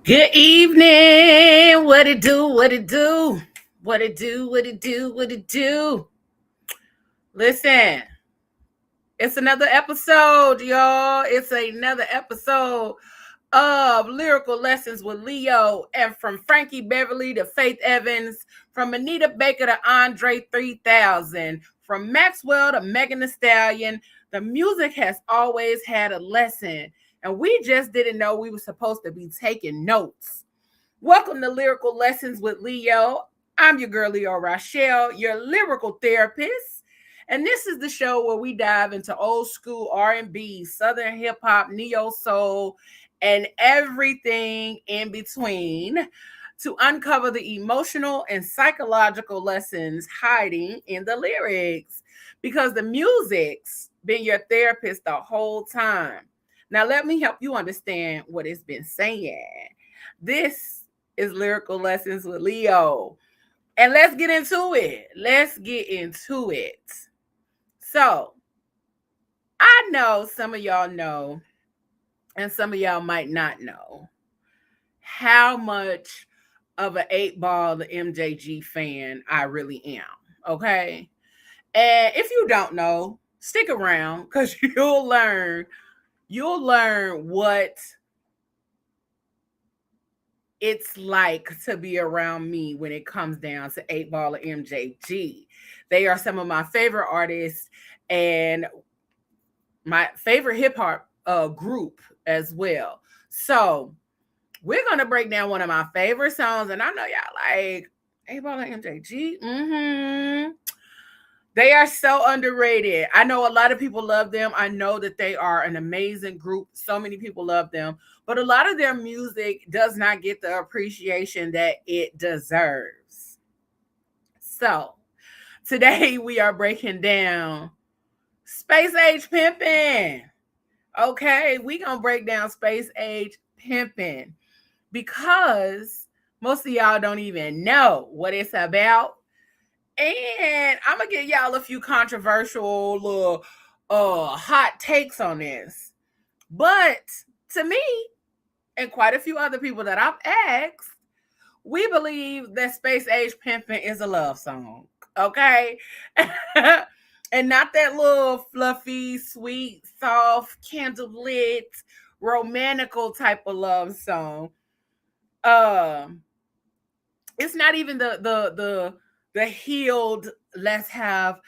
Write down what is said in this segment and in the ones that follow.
Good evening. What it do? What it do? What it do? What it do? What it do? Listen, it's another episode, y'all. It's another episode of Lyrical Lessons with Leo, and from Frankie Beverly to Faith Evans, from Anita Baker to Andre 3000, from Maxwell to Megan Thee Stallion. The music has always had a lesson, and we just didn't know we were supposed to be taking notes. Welcome to Lyrical Lessons with Leo. I'm your girl, Leo Rochelle, your lyrical therapist. And this is the show where we dive into old school R&B, Southern hip hop, neo soul, and everything in between to uncover the emotional and psychological lessons hiding in the lyrics, because the music's been your therapist the whole time. Now, let me help you understand what it's been saying. This is Lyrical Lessons with Leo. And let's get into it. Let's get into it. So, I know some of y'all know, and some of y'all might not know, how much of an 8 Ball the MJG fan I really am. Okay. And if you don't know, stick around because you'll learn what it's like to be around me when it comes down to 8 Ball or MJG. They are some of my favorite artists and my favorite hip hop group as well. So we're gonna break down one of my favorite songs, and I know y'all like 8 Ball and MJG. They are so underrated. I know a lot of people love them. I know that they are an amazing group. So many people love them, but a lot of their music does not get the appreciation that it deserves. So today we are breaking down Space Age Pimpin'. Okay, we gonna break down Space Age Pimpin' because most of y'all don't even know what it's about. And I'm gonna give y'all a few controversial little hot takes on this. But to me, and quite a few other people that I've asked, we believe that Space Age Pimpin' is a love song. Okay? And not that little fluffy, sweet, soft, candlelit, romantical type of love song. It's not even the healed, let's have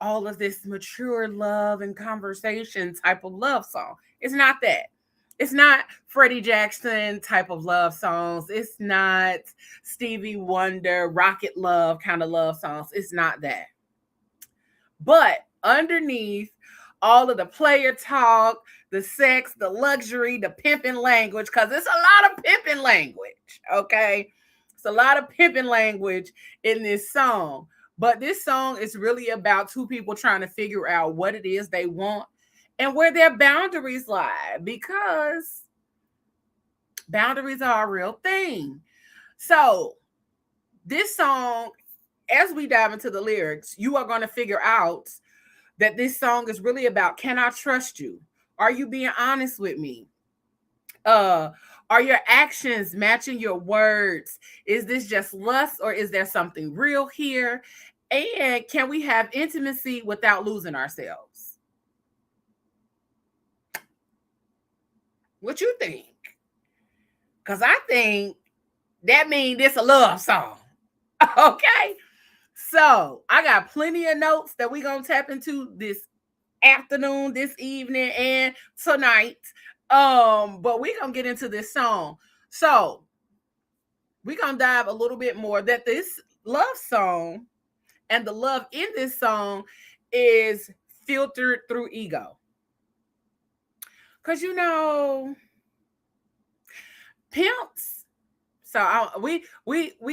all of this mature love and conversation type of love song. It's not that. It's not Freddie Jackson type of love songs. It's not Stevie Wonder, Rocket Love kind of love songs. It's not that. But underneath all of the player talk, the sex, the luxury, the pimping language, because it's a lot of pimping language, okay? It's a lot of pimping language in this song. But this song is really about two people trying to figure out what it is they want and where their boundaries lie, because boundaries are a real thing. So, this song, as we dive into the lyrics, you are going to figure out that this song is really about, can I trust you? Are you being honest with me? Are your actions matching your words? Is this just lust or is there something real here? And can we have intimacy without losing ourselves? What you think? Because I think that means it's a love song. Okay. So I got plenty of notes that we're going to tap into this afternoon, this evening, and tonight. But we're going to get into this song. So we're going to dive a little bit more that this love song and the love in this song is filtered through ego. Because, pimps. So we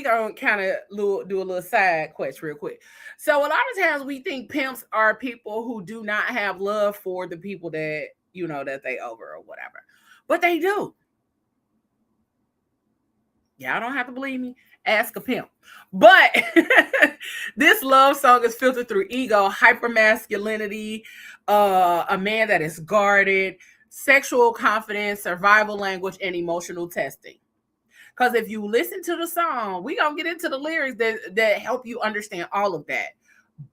gonna kind of do a little side quest real quick. So a lot of times we think pimps are people who do not have love for the people that that they over or whatever, but they do. Y'all don't have to believe me. Ask a pimp. But this love song is filtered through ego, hypermasculinity, a man that is guarded, sexual confidence, survival language, and emotional testing. Because if you listen to the song, we gonna get into the lyrics that help you understand all of that.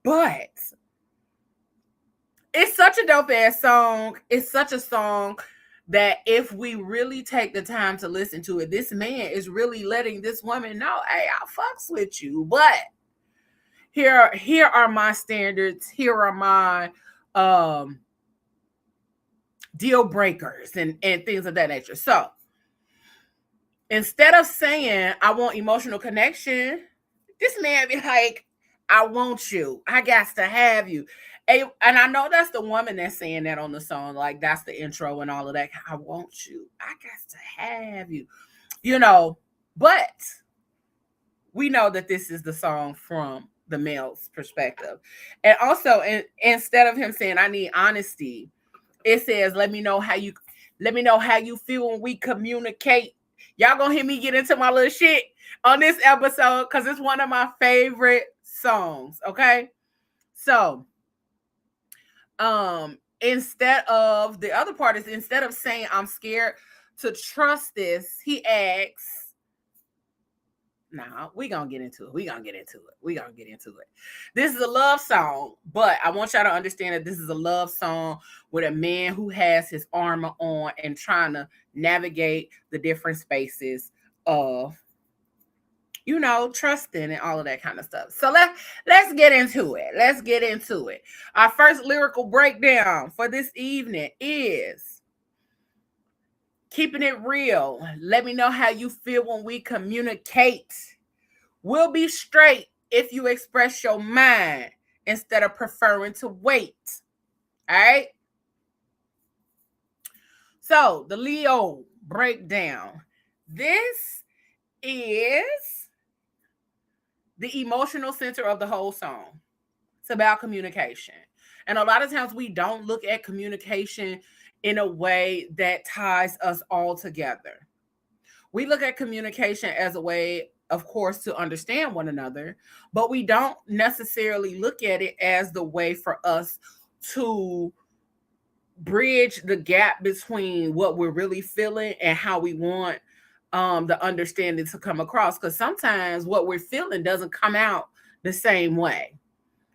But it's such a dope ass song. It's such a song that if we really take the time to listen to it, this man is really letting this woman know, hey, I fucks with you. But here are my standards. Here are my deal breakers and things of that nature. So instead of saying I want emotional connection, this man be like, I want you. I got to have you. And I know that's the woman that's saying that on the song. Like, that's the intro and all of that. I want you. I got to have you. You know, but we know that this is the song from the male's perspective. And also, instead of him saying, I need honesty, it says, let me know how you feel when we communicate. Y'all gonna hear me get into my little shit on this episode because it's one of my favorite songs. Okay. So instead of the other part is, instead of saying I'm scared to trust this, he asks, nah, we gonna get into it. This is a love song, but I want y'all to understand that this is a love song with a man who has his armor on and trying to navigate the different spaces of, you know, trusting and all of that kind of stuff. So let's get into it. Our first lyrical breakdown for this evening is keeping it real. Let me know how you feel when we communicate. We'll be straight if you express your mind instead of preferring to wait. All right. So the Leo breakdown. This is the emotional center of the whole song. It's about communication. And a lot of times we don't look at communication in a way that ties us all together. We look at communication as a way, of course, to understand one another, but we don't necessarily look at it as the way for us to bridge the gap between what we're really feeling and how we want the understanding to come across. Because sometimes what we're feeling doesn't come out the same way.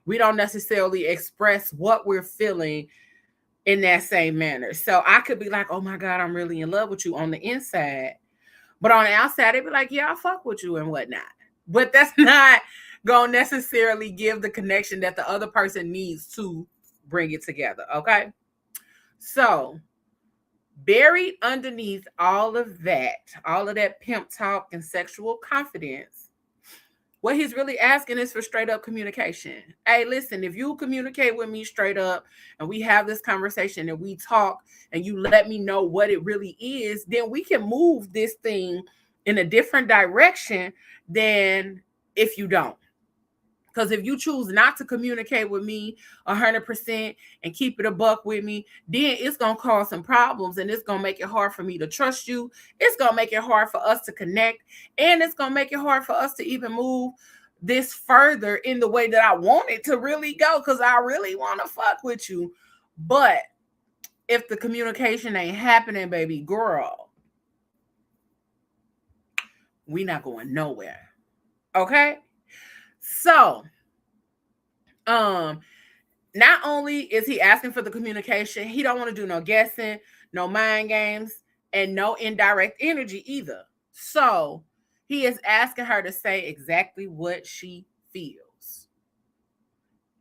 We don't necessarily express what we're feeling in that same manner. So I could be like, oh my God, I'm really in love with you on the inside. But on the outside, they'd be like, yeah, I fuck with you and whatnot. But that's not going to necessarily give the connection that the other person needs to bring it together. Okay. So buried underneath all of that pimp talk and sexual confidence, what he's really asking is for straight up communication. Hey, listen, if you communicate with me straight up and we have this conversation and we talk and you let me know what it really is, then we can move this thing in a different direction than if you don't. Because if you choose not to communicate with me 100% and keep it a buck with me, then it's going to cause some problems and it's going to make it hard for me to trust you. It's going to make it hard for us to connect. And it's going to make it hard for us to even move this further in the way that I want it to really go, because I really want to fuck with you. But if the communication ain't happening, baby girl, we not going nowhere. Okay? So, not only is he asking for the communication, he don't want to do no guessing, no mind games, and no indirect energy either. So, he is asking her to say exactly what she feels.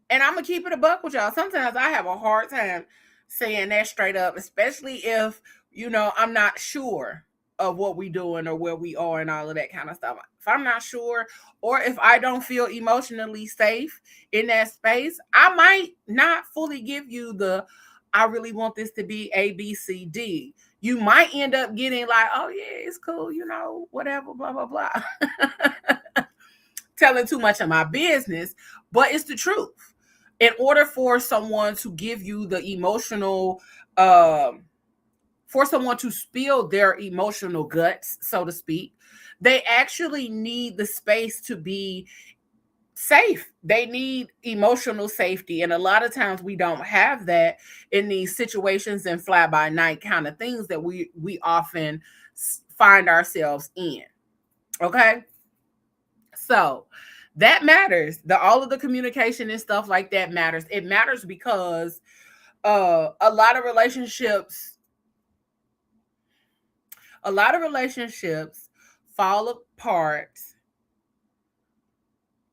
And I'm going to keep it a buck with y'all. Sometimes I have a hard time saying that straight up, especially if, you know, I'm not sure of what we doing or where we are and all of that kind of stuff. If I'm not sure, or if I don't feel emotionally safe in that space, I might not fully give you the, I really want this to be A, B, C, D. You might end up getting like, oh yeah, it's cool, you know, whatever, blah, blah, blah. Telling too much of my business, but it's the truth. In order for someone to give you the emotional, for someone to spill their emotional guts, so to speak, they actually need the space to be safe. They need emotional safety. And a lot of times we don't have that in these situations and fly by night kind of things that we often find ourselves in. Okay. So that matters. All of the communication and stuff like that matters. It matters because a lot of relationships, a lot of relationships fall apart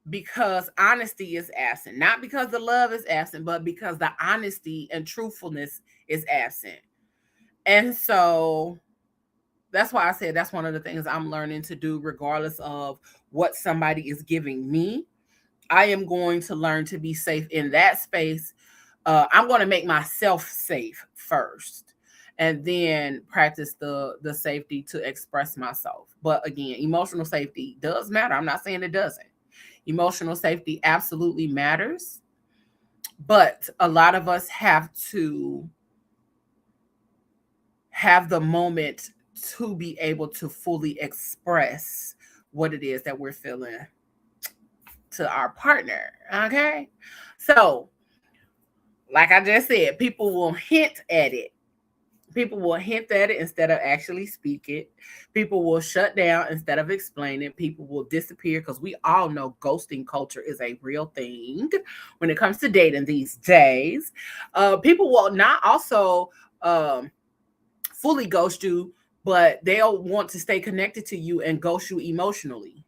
because honesty is absent. Not because the love is absent, but because the honesty and truthfulness is absent. And so that's why I said that's one of the things I'm learning to do, regardless of what somebody is giving me. I am going to learn to be safe in that space. I'm going to make myself safe first, and then practice the safety to express myself. But again, emotional safety does matter. I'm not saying it doesn't. Emotional safety absolutely matters, but a lot of us have to have the moment to be able to fully express what it is that we're feeling to our partner. Okay. So, like I just said, people will hint at it. People will hint at it instead of actually speak it. People will shut down instead of explaining. People will disappear because we all know ghosting culture is a real thing when it comes to dating these days. People will not also fully ghost you, but they'll want to stay connected to you and ghost you emotionally.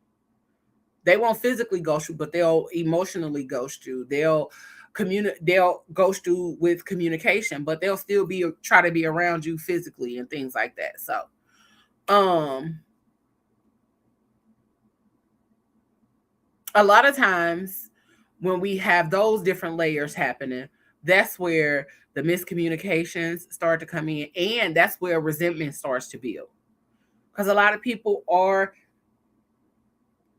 They won't physically ghost you, but they'll emotionally ghost you. They'll ghost you with communication, but they'll still be try to be around you physically and things like that. So um a lot of times when we have those different layers happening, that's where the miscommunications start to come in, and that's where resentment starts to build. Because a lot of people are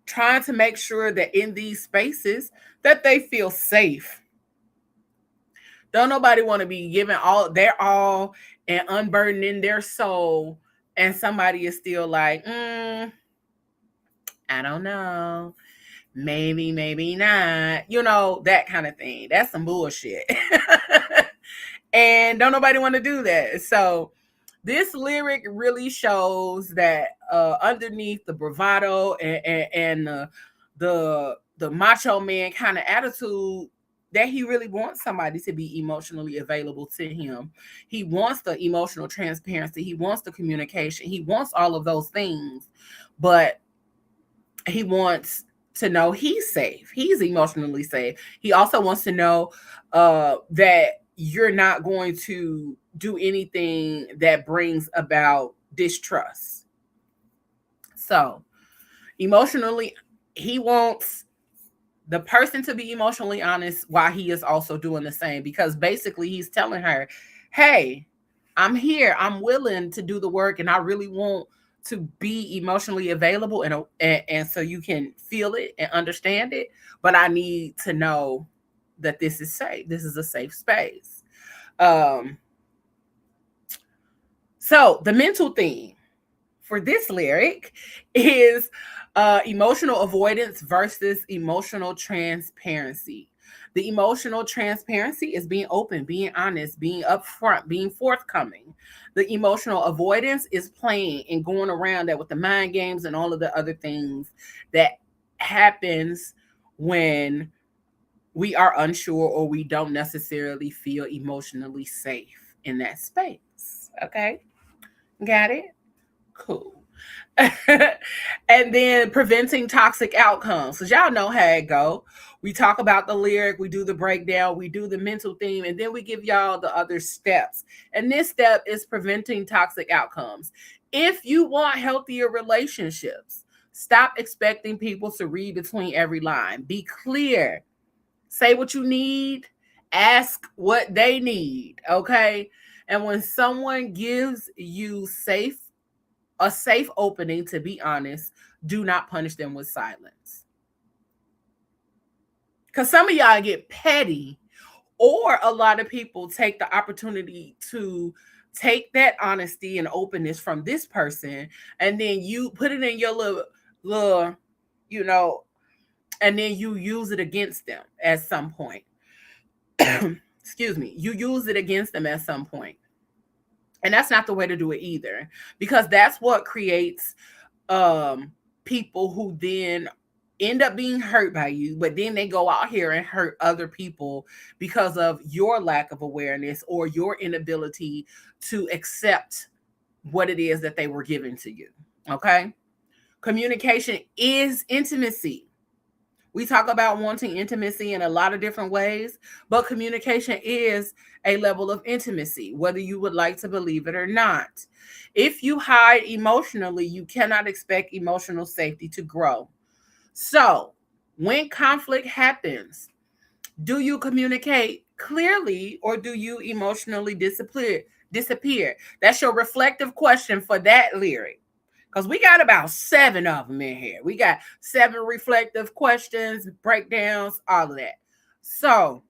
trying to make sure that in these spaces that they feel safe. Don't nobody want to be giving all their all and unburdening their soul, and somebody is still like, I don't know, maybe, maybe not, that kind of thing. That's some bullshit. And don't nobody want to do that. So this lyric really shows that underneath the bravado and the macho man kind of attitude, that he really wants somebody to be emotionally available to him. He wants the emotional transparency. He wants the communication. He wants all of those things, but he wants to know he's safe. He's emotionally safe. He also wants to know that you're not going to do anything that brings about distrust. So, emotionally, he wants the person to be emotionally honest while he is also doing the same, because basically he's telling her, hey, I'm here, I'm willing to do the work, and I really want to be emotionally available, and so you can feel it and understand it, but I need to know that this is safe, this is a safe space. um so the mental theme for this lyric is emotional avoidance versus emotional transparency. The emotional transparency is being open, being honest, being upfront, being forthcoming. The emotional avoidance is playing and going around that with the mind games and all of the other things that happens when we are unsure or we don't necessarily feel emotionally safe in that space. Okay? Got it? Cool. And then preventing toxic outcomes. Because y'all know how it go. We talk about the lyric, we do the breakdown, we do the mental theme, and then we give y'all the other steps. And this step is preventing toxic outcomes. If you want healthier relationships, stop expecting people to read between every line. Be clear. Say what you need. Ask what they need. Okay. And when someone gives you a safe opening to be honest, do not punish them with silence. Because some of y'all get petty, or a lot of people take the opportunity to take that honesty and openness from this person, and then you put it in your little, you know, and then you use it against them at some point. Excuse me. You use it against them at some point. And that's not the way to do it either, because that's what creates um people who then end up being hurt by you, but then they go out here and hurt other people because of your lack of awareness or your inability to accept what it is that they were giving to you. Okay? Communication is intimacy. We talk about wanting intimacy in a lot of different ways, but communication is a level of intimacy, whether you would like to believe it or not. If you hide emotionally, you cannot expect emotional safety to grow. So, when conflict happens, do you communicate clearly or do you emotionally disappear? That's your reflective question for that lyric. Because we got about 7 of them in here. We got 7 reflective questions, breakdowns, all of that. So,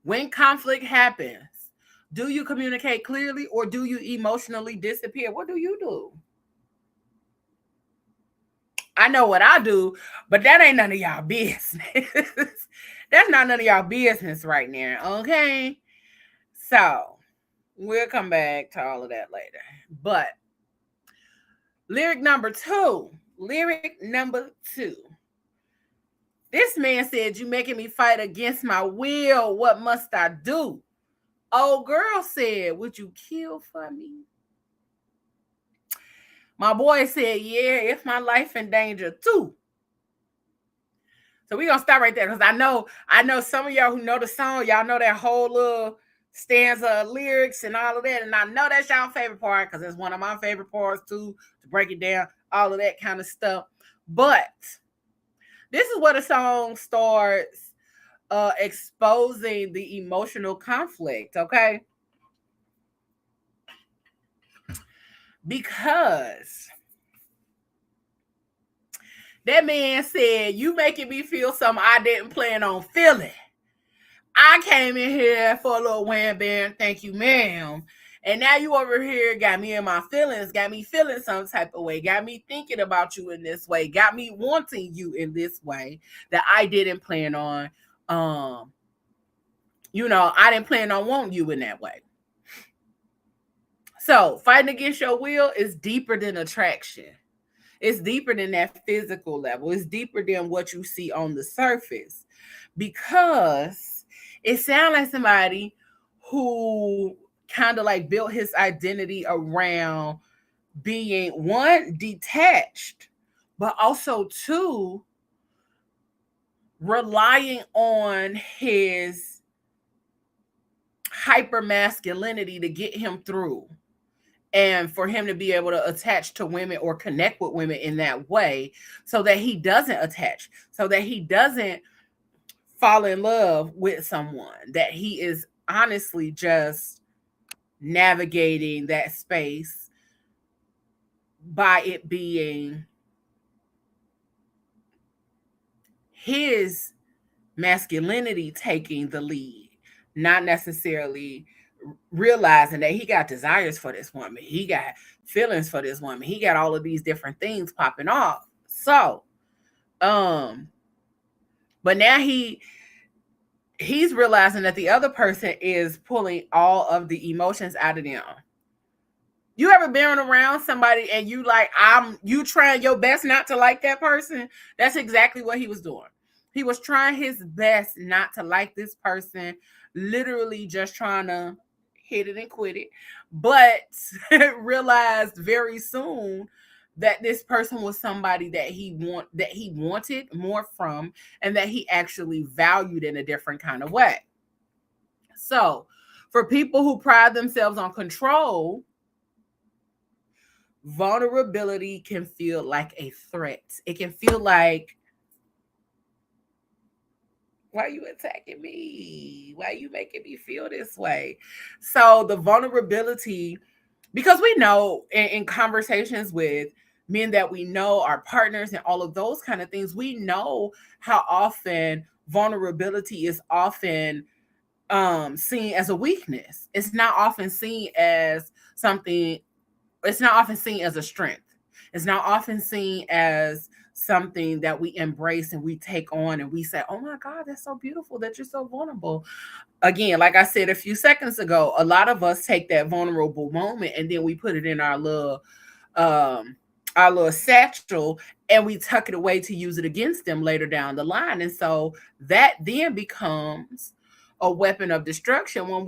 when conflict happens, do you communicate clearly or do you emotionally disappear? What do you do? I know what I do, but that ain't none of y'all business. That's not none of y'all business right now, okay? So, we'll come back to all of that later. But lyric number 2. This man said, "You making me fight against my will. What must I do?" Old girl said, "Would you kill for me?" My boy said, "Yeah, if my life in danger too." So we're gonna stop right there because I know some of y'all who know the song, y'all know that whole little stanza of lyrics and all of that. And I know that's y'all favorite part because it's one of my favorite parts too, to break it down, all of that kind of stuff. But this is where the song starts exposing the emotional conflict, okay? Because that man said, "You making me feel something I didn't plan on feeling. I came in here for a little wham bam, thank you, ma'am. And now you over here got me in my feelings, got me feeling some type of way, got me thinking about you in this way, got me wanting you in this way that I didn't plan on. I didn't plan on wanting you in that way." So fighting against your will is deeper than attraction. It's deeper than that physical level. It's deeper than what you see on the surface, because it sounds like somebody who kind of like built his identity around being, one, detached, but also, two, relying on his hypermasculinity to get him through and for him to be able to attach to women or connect with women in that way, so that he doesn't attach, so that he doesn't fall in love with someone, that he is honestly just navigating that space by it being his masculinity taking the lead, not necessarily realizing that he got desires for this woman, he got feelings for this woman, he got all of these different things popping off. So, but now he's realizing that the other person is pulling all of the emotions out of them. You ever been around somebody and you trying your best not to like that person? That's exactly what he was doing. He was trying his best not to like this person, literally just trying to hit it and quit it, but realized very soon that this person was somebody that he wanted more from, and that he actually valued in a different kind of way. So, for people who pride themselves on control, vulnerability can feel like a threat. It can feel like, why are you attacking me? Why are you making me feel this way? So the vulnerability, because we know in conversations with men that we know, our partners and all of those kind of things, we know how often vulnerability is often seen as a weakness. It's not often seen as something, it's not often seen as a strength. It's not often seen as something that we embrace and we take on and we say, "Oh my God, that's so beautiful that you're so vulnerable." Again, like I said a few seconds ago, a lot of us take that vulnerable moment and then we put it in our little our little satchel, and we tuck it away to use it against them later down the line. And so that then becomes a weapon of destruction when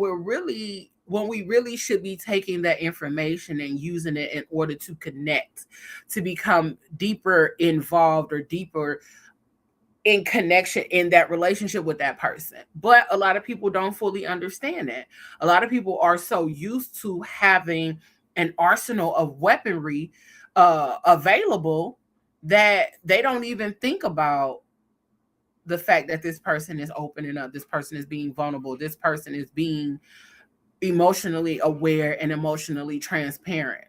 we really should be taking that information and using it in order to connect, to become deeper involved or deeper in connection in that relationship with that person. But a lot of people don't fully understand it. A lot of people are so used to having an arsenal of weaponry available that they don't even think about the fact that this person is opening up, this person is being vulnerable, this person is being emotionally aware and emotionally transparent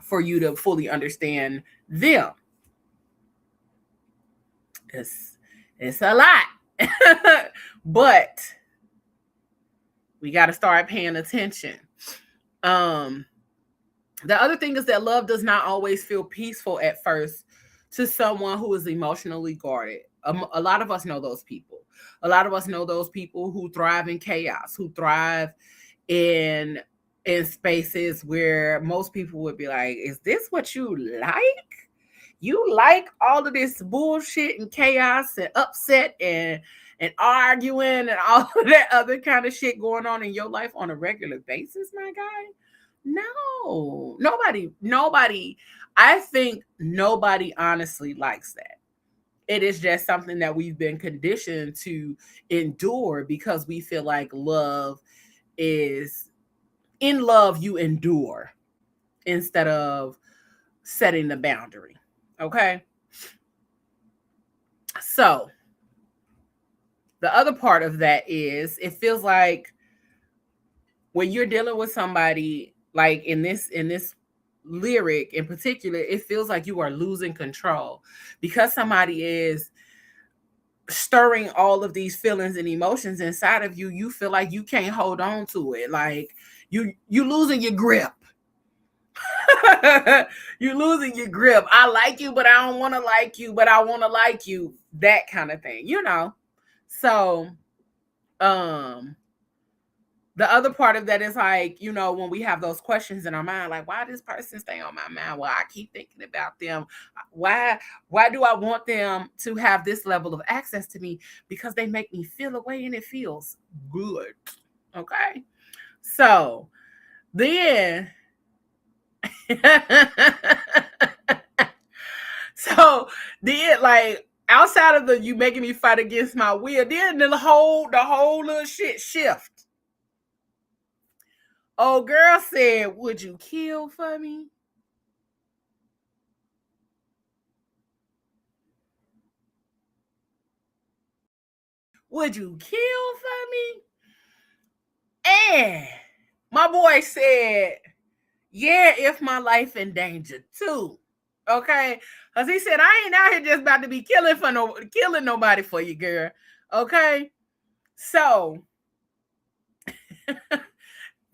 for you to fully understand them. It's a lot. But we got to start paying attention. The other thing is that love does not always feel peaceful at first to someone who is emotionally guarded. A lot of us know those people. A lot of us know those people who thrive in chaos, who thrive in spaces where most people would be like, is this what you like? You like all of this bullshit and chaos and upset and arguing and all of that other kind of shit going on in your life on a regular basis, my guy? No, nobody. I think nobody honestly likes that. It is just something that we've been conditioned to endure because we feel like love is, in love, you endure instead of setting the boundary. Okay. So the other part of that is it feels like when you're dealing with somebody like in this lyric in particular, it feels like you are losing control because somebody is stirring all of these feelings and emotions inside of you. You feel like you can't hold on to it. Like you losing your grip. You're losing your grip. I like you, but I don't want to like you, but I want to like you. That kind of thing, So, the other part of that is like, when we have those questions in our mind, like, why does this person stay on my mind? Well, I keep thinking about them. Why do I want them to have this level of access to me? Because they make me feel a way and it feels good. Okay. So then, so then, like, outside of the you making me fight against my will, then the whole little shit shift. Old girl said, would you kill for me? Would you kill for me? And my boy said, yeah, if my life in danger too. Okay. Because he said, I ain't out here just about to be killing nobody for you, girl. Okay. So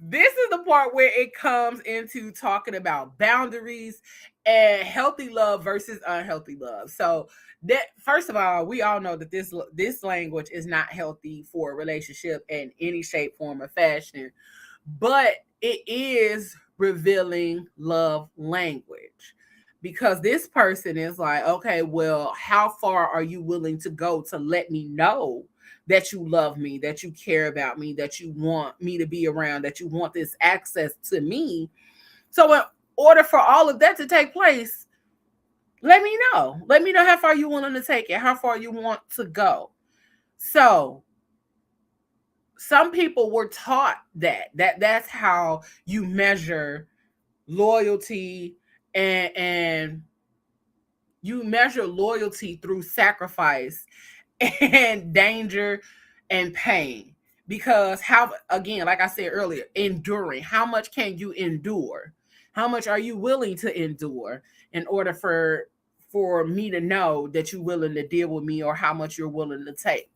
this is the part where it comes into talking about boundaries and healthy love versus unhealthy love. So that, first of all, we all know that this language is not healthy for a relationship in any shape, form, or fashion, but it is revealing love language because this person is like, okay, well, how far are you willing to go to let me know that you love me, that you care about me, that you want me to be around, that you want this access to me? So in order for all of that to take place, let me know. Let me know how far you're willing to take it, how far you want to go. So some people were taught that's how you measure loyalty, and you measure loyalty through sacrifice and danger and pain. Because how, again, like I said earlier, enduring, how much can you endure? How much are you willing to endure in order for me to know that you're willing to deal with me, or how much you're willing to take?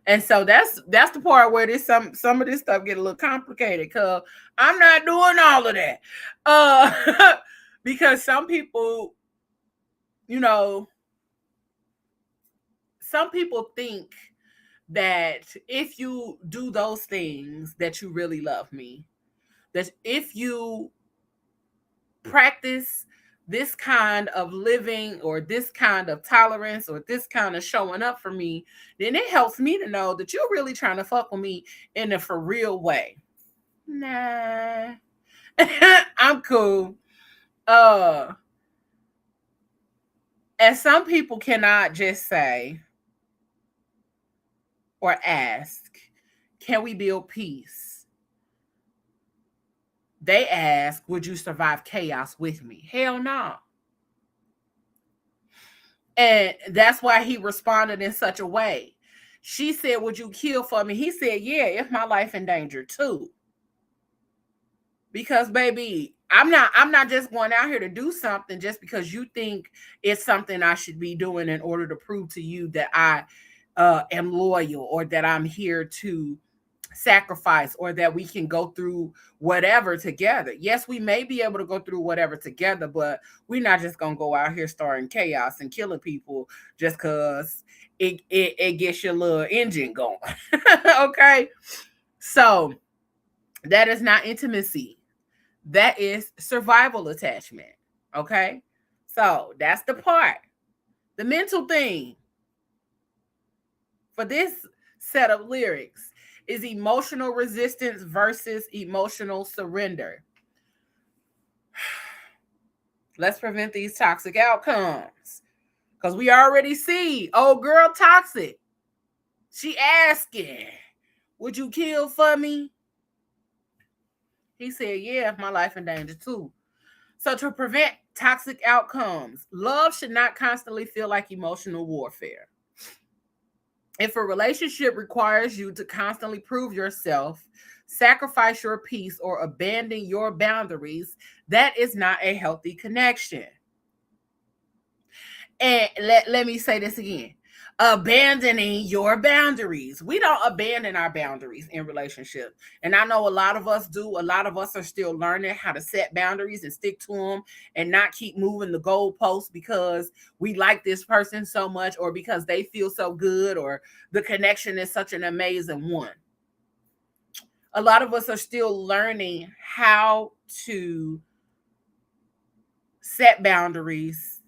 And so that's the part where this some of this stuff get a little complicated because I'm not doing all of that. Because some people, some people think that if you do those things that you really love me. That if you practice this kind of living or this kind of tolerance or this kind of showing up for me, then it helps me to know that you're really trying to fuck with me in a for real way. Nah. I'm cool. And some people cannot just say or ask, can we build peace? They ask, would you survive chaos with me? Hell no. And that's why he responded in such a way. She said, would you kill for me? He said, yeah, if my life in danger too. Because baby, I'm not just going out here to do something just because you think it's something I should be doing in order to prove to you that I am loyal or that I'm here to sacrifice or that we can go through whatever together. Yes, we may be able to go through whatever together, but we're not just gonna go out here starting chaos and killing people just because it gets your little engine going. Okay, so that is not intimacy. That is survival attachment. Okay, so that's the part. The mental thing for this set of lyrics is emotional resistance versus emotional surrender. Let's prevent these toxic outcomes. Because we already see old girl toxic. She asking, would you kill for me? He said, yeah, if my life in danger too. So to prevent toxic outcomes, love should not constantly feel like emotional warfare. If a relationship requires you to constantly prove yourself, sacrifice your peace, or abandon your boundaries, that is not a healthy connection. And let me say this again. Abandoning your boundaries. We don't abandon our boundaries in relationships. And I know a lot of us do. A lot of us are still learning how to set boundaries and stick to them and not keep moving the goalposts because we like this person so much or because they feel so good or the connection is such an amazing one. A lot of us are still learning how to set boundaries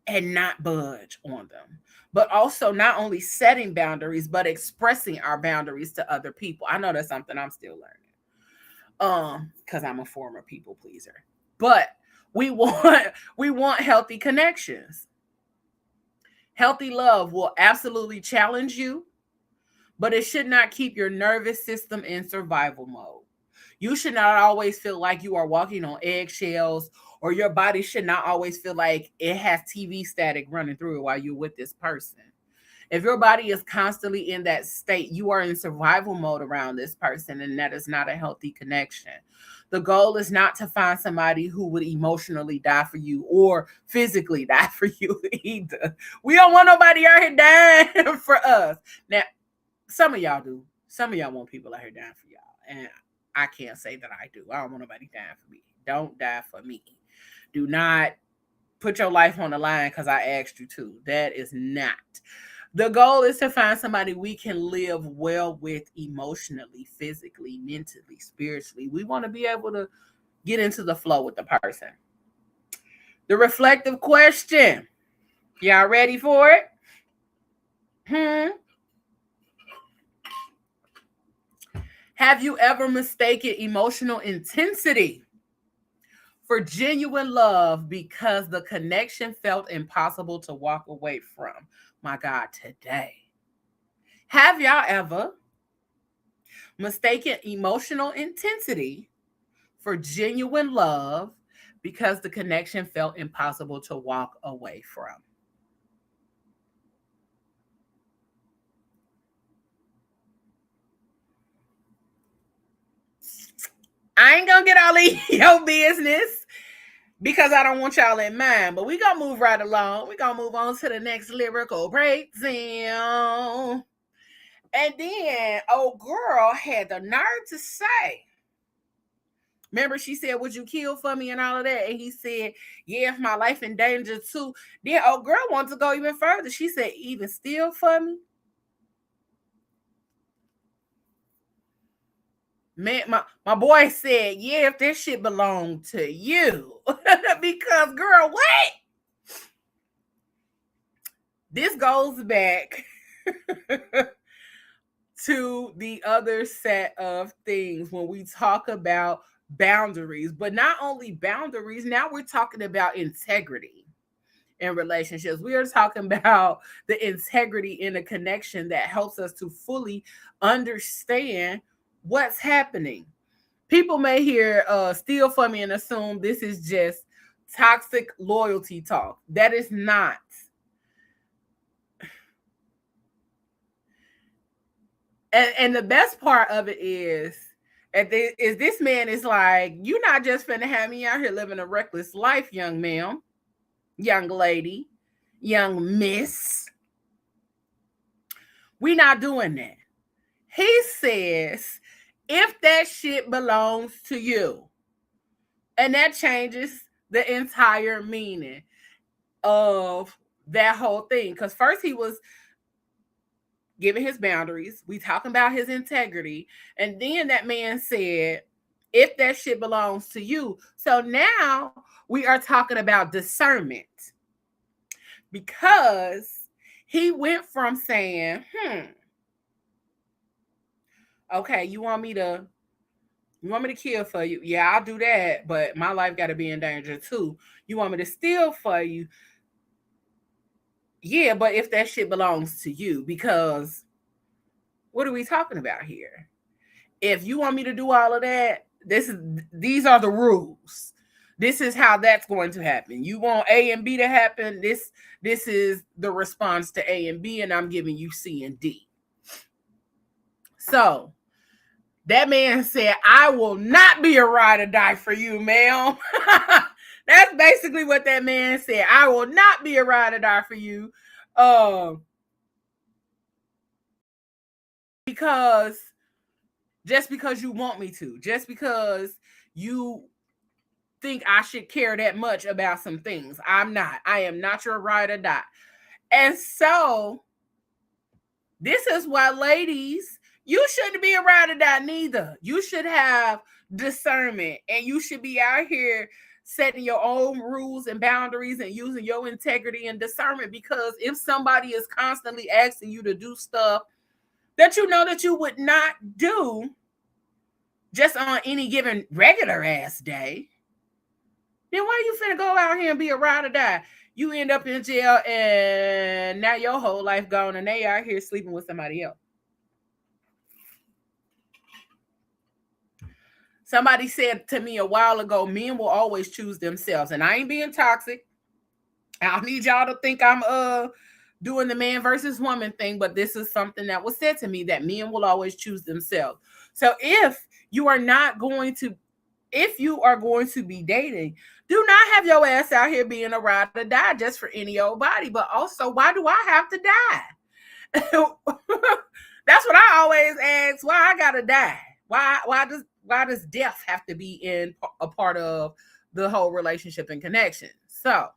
and not budge on them. But also not only setting boundaries, but expressing our boundaries to other people. I know that's something I'm still learning. Because I'm a former people pleaser. But we want healthy connections. Healthy love will absolutely challenge you, but it should not keep your nervous system in survival mode. You should not always feel like you are walking on eggshells, or your body should not always feel like it has TV static running through it while you're with this person. If your body is constantly in that state, you are in survival mode around this person, and that is not a healthy connection. The goal is not to find somebody who would emotionally die for you or physically die for you either. We don't want nobody out here dying for us. Now, some of y'all do. Some of y'all want people out here dying for y'all. And I can't say that I do. I don't want nobody dying for me. Don't die for me. Do not put your life on the line because I asked you to. That is not. The goal is to find somebody we can live well with emotionally, physically, mentally, spiritually. We want to be able to get into the flow with the person. The reflective question. Y'all ready for it? Have you ever mistaken emotional intensity for genuine love because the connection felt impossible to walk away from? My God, today. Have y'all ever mistaken emotional intensity for genuine love because the connection felt impossible to walk away from? I ain't gonna get all in your business because I don't want y'all in mind, but we gonna move right along. We gonna move on to the next lyrical breakdown. And then old girl had the nerve to say, remember she said, would you kill for me and all of that? And he said, yeah, if my life in danger too. Then old girl wanted to go even further. She said, even still for me? Man, my boy said, yeah, if this shit belonged to you. Because, girl, what? This goes back to the other set of things when we talk about boundaries, but not only boundaries, now we're talking about integrity in relationships. We are talking about the integrity in a connection that helps us to fully understand what's happening. People may hear steal from me and assume this is just toxic loyalty talk. That is not. And the best part of it is this man is like, you're not just finna have me out here living a reckless life, young ma'am, young lady, young miss. We not doing that. He says, if that shit belongs to you, and that changes the entire meaning of that whole thing. Because first he was giving his boundaries. We talking about his integrity. And then that man said, if that shit belongs to you. So now we are talking about discernment. Because he went from saying, okay, you want me to kill for you? Yeah, I'll do that, but my life got to be in danger too. You want me to steal for you? Yeah, but if that shit belongs to you, because what are we talking about here? If you want me to do all of that, these are the rules. This is how that's going to happen. You want A and B to happen. This is the response to A and B, and I'm giving you C and D. So that man said, I will not be a ride or die for you, ma'am. That's basically what that man said. I will not be a ride or die for you. Because just because you want me to, just because you think I should care that much about some things. I'm not. I am not your ride or die. And so this is why, ladies, you shouldn't be a ride or die neither. You should have discernment, and you should be out here setting your own rules and boundaries and using your integrity and discernment. Because if somebody is constantly asking you to do stuff that you know that you would not do just on any given regular ass day, then why you finna go out here and be a ride or die? You end up in jail, and now your whole life gone, and they out here sleeping with somebody else. Somebody said to me a while ago, men will always choose themselves. And I ain't being toxic. I don't need y'all to think I'm doing the man versus woman thing, but this is something that was said to me, that men will always choose themselves. So if you are going to be dating, do not have your ass out here being a ride or die just for any old body. But also, why do I have to die? That's what I always ask. Why I gotta die? Why does death have to be in a part of the whole relationship and connection? So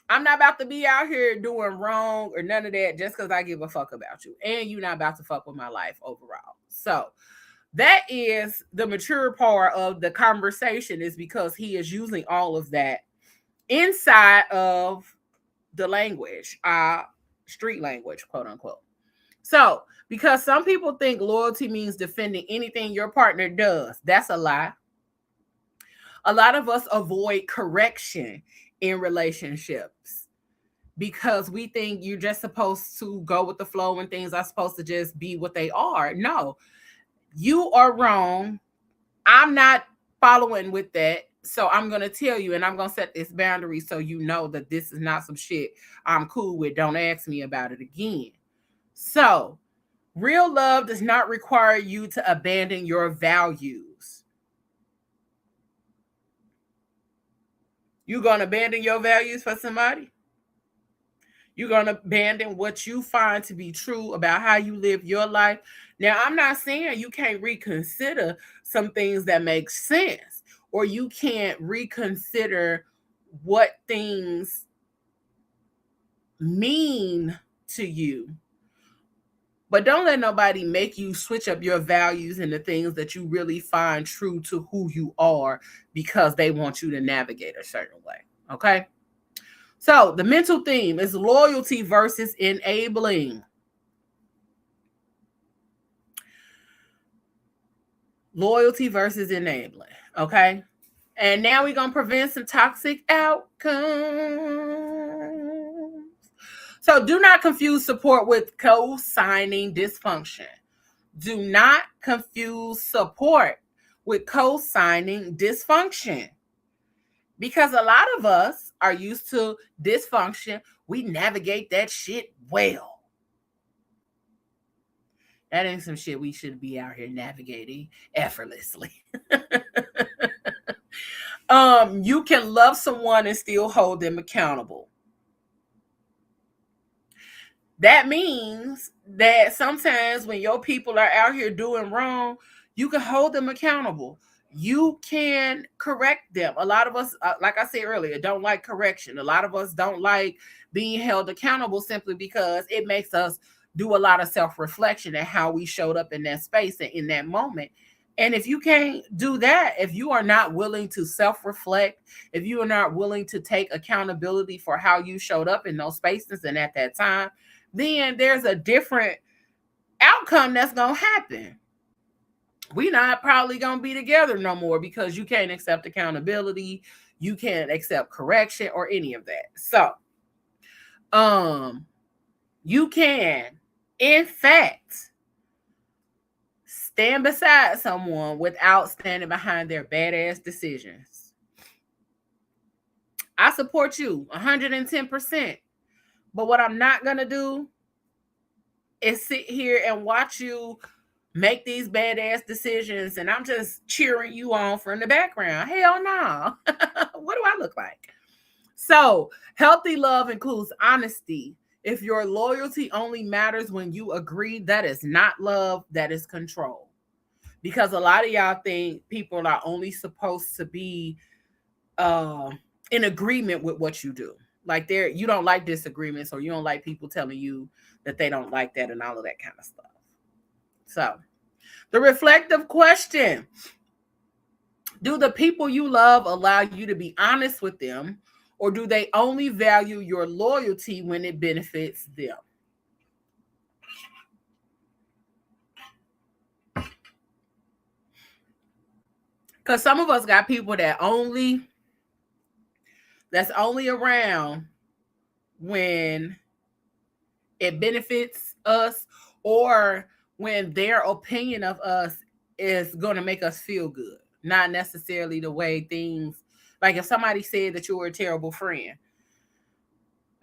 I'm not about to be out here doing wrong or none of that just because I give a fuck about you. And you're not about to fuck with my life overall. So that is the mature part of the conversation, is because he is using all of that inside of the language, street language, quote unquote. So, because some people think loyalty means defending anything your partner does. That's a lie. A lot of us avoid correction in relationships because we think you're just supposed to go with the flow and things are supposed to just be what they are. No, you are wrong. I'm not following with that. So I'm going to tell you, and I'm going to set this boundary so you know that this is not some shit I'm cool with. Don't ask me about it again. So real love does not require you to abandon your values. You going to abandon your values for somebody? You're going to abandon what you find to be true about how you live your life? Now, I'm not saying you can't reconsider some things that make sense, or you can't reconsider what things mean to you. But don't let nobody make you switch up your values and the things that you really find true to who you are because they want you to navigate a certain way. Okay? So the mental theme is loyalty versus enabling. Loyalty versus enabling. Okay? And now we're going to prevent some toxic outcomes. So do not confuse support with co-signing dysfunction. Do not confuse support with co-signing dysfunction. Because a lot of us are used to dysfunction. We navigate that shit well. That ain't some shit we should be out here navigating effortlessly. You can love someone and still hold them accountable. That means that sometimes when your people are out here doing wrong, you can hold them accountable. You can correct them. A lot of us, like I said earlier, don't like correction. A lot of us don't like being held accountable simply because it makes us do a lot of self-reflection and how we showed up in that space and in that moment. And if you can't do that, if you are not willing to self-reflect, if you are not willing to take accountability for how you showed up in those spaces and at that time, then there's a different outcome that's going to happen. We not probably going to be together no more because you can't accept accountability. You can't accept correction or any of that. So, you can, in fact, stand beside someone without standing behind their badass decisions. I support you 110%. But what I'm not going to do is sit here and watch you make these badass decisions and I'm just cheering you on from the background. Hell no. What do I look like? So, healthy love includes honesty. If your loyalty only matters when you agree, that is not love, that is control. Because a lot of y'all think people are only supposed to be in agreement with what you do. Like you don't like disagreements or you don't like people telling you that they don't like that and all of that kind of stuff. So, the reflective question. Do the people you love allow you to be honest with them, or do they only value your loyalty when it benefits them? Because some of us got people that's only around when it benefits us or when their opinion of us is going to make us feel good. Not necessarily the way things, like if somebody said that you were a terrible friend,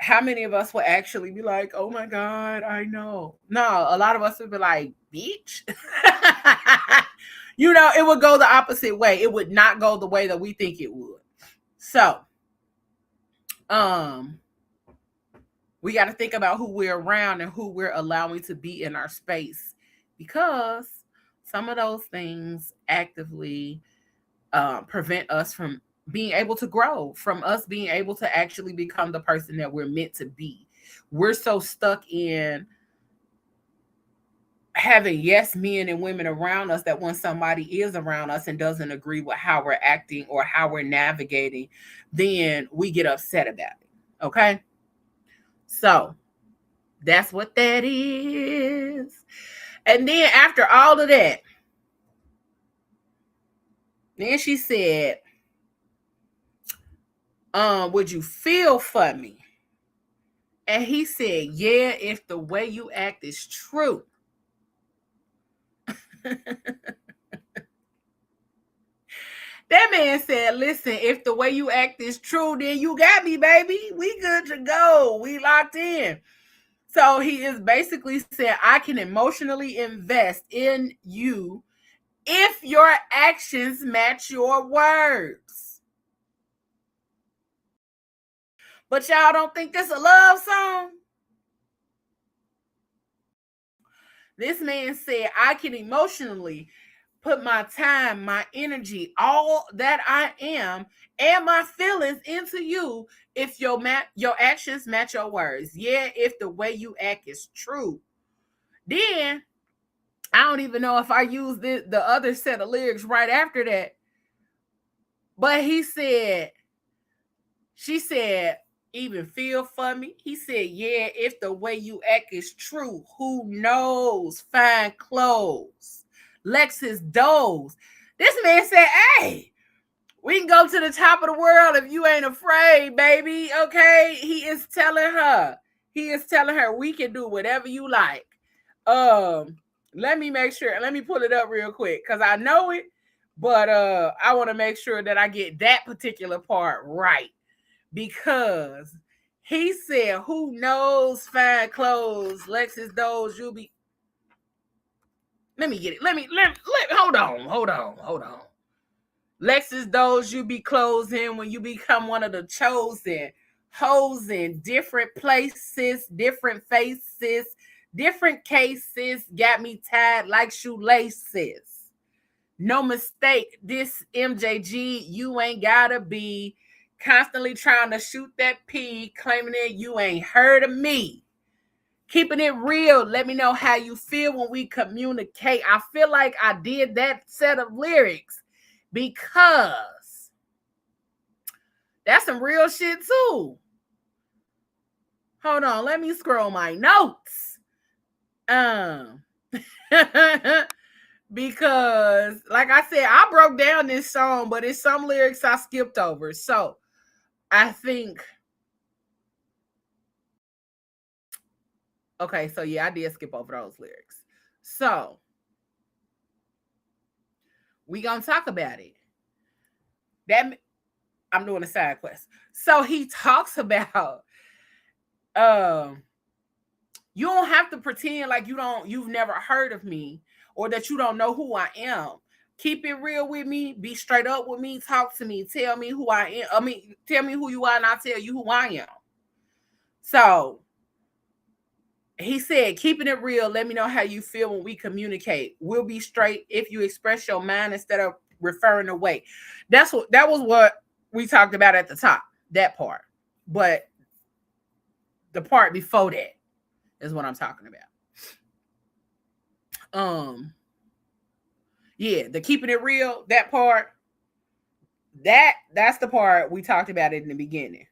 how many of us will actually be like, oh my God, I know. No, a lot of us would be like, bitch. It would go the opposite way. It would not go the way that we think it would. So, we got to think about who we're around and who we're allowing to be in our space, because some of those things actively prevent us from being able to grow, from us being able to actually become the person that we're meant to be. We're so stuck in having yes men and women around us that when somebody is around us and doesn't agree with how we're acting or how we're navigating, then we get upset about it. Okay? So that's what that is. And then after all of that, then she said, would you feel for me? And he said, yeah, if the way you act is true. That man said, listen, if the way you act is true, then you got me, baby. We good to go. We locked in. So he is basically saying, I can emotionally invest in you if your actions match your words. But y'all don't think this a love song? This man said, I can emotionally put my time, my energy, all that I am, and my feelings into you if your actions match your words. Yeah, if the way you act is true. Then I don't even know if I used the other set of lyrics right after that. But she said, even feel for me. He said, yeah, if the way you act is true, who knows? Fine clothes. Lexus doors. This man said, hey, we can go to the top of the world if you ain't afraid, baby. Okay. He is telling her we can do whatever you like. Let me make sure. Let me pull it up real quick because I know it, but I want to make sure that I get that particular part right. Because he said, who knows? Fine clothes, Lexus doors, you'll be. Let me get it. Let hold on. Lexus doors, you be closing when you become one of the chosen. Hoes in different places, different faces, different cases, got me tied like shoelaces. No mistake, this MJG, you ain't gotta be constantly trying to shoot that P, claiming that you ain't heard of me. Keeping it real, let me know how you feel when we communicate. I feel like I did that set of lyrics because that's some real shit too. Hold on, let me scroll my notes. Because, like I said, I broke down this song, but it's some lyrics I skipped over. So I think, okay, so yeah, I did skip over those lyrics. So we gonna talk about it. That I'm doing a side quest. So he talks about you don't have to pretend like you've never heard of me or that you don't know who I am. Keep it real with me, be straight up with me, talk to me, tell me who I am. Tell me who you are and I'll tell you who I am. So he said, keeping it real, let me know how you feel when we communicate. We'll be straight if you express your mind instead of referring away. That was what we talked about at the top, that part. But the part before that is what I'm talking about. Yeah, the keeping it real, that part, that's the part we talked about in the beginning.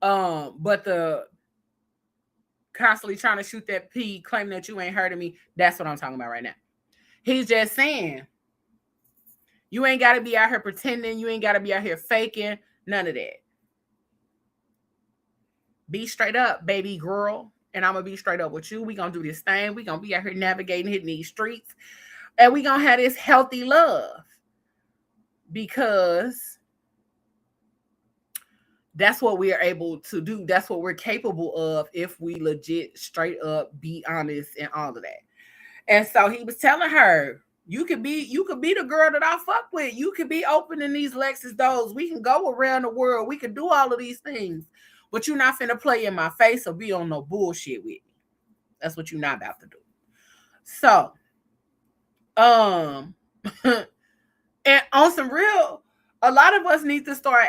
But the constantly trying to shoot that P, claiming that you ain't heard of me, that's what I'm talking about right now. He's just saying, you ain't got to be out here pretending, you ain't got to be out here faking, none of that. Be straight up, baby girl, and I'm going to be straight up with you. We going to do this thing. We going to be out here navigating, hitting these streets, and we going to have this healthy love because that's what we are able to do. That's what we're capable of if we legit, straight up, be honest and all of that. And so he was telling her, you could be the girl that I fuck with. You could be opening these Lexus doors. We can go around the world. We can do all of these things. But you're not finna play in my face or be on no bullshit with me. That's what you're not about to do. So, and on some real, a lot of us need to start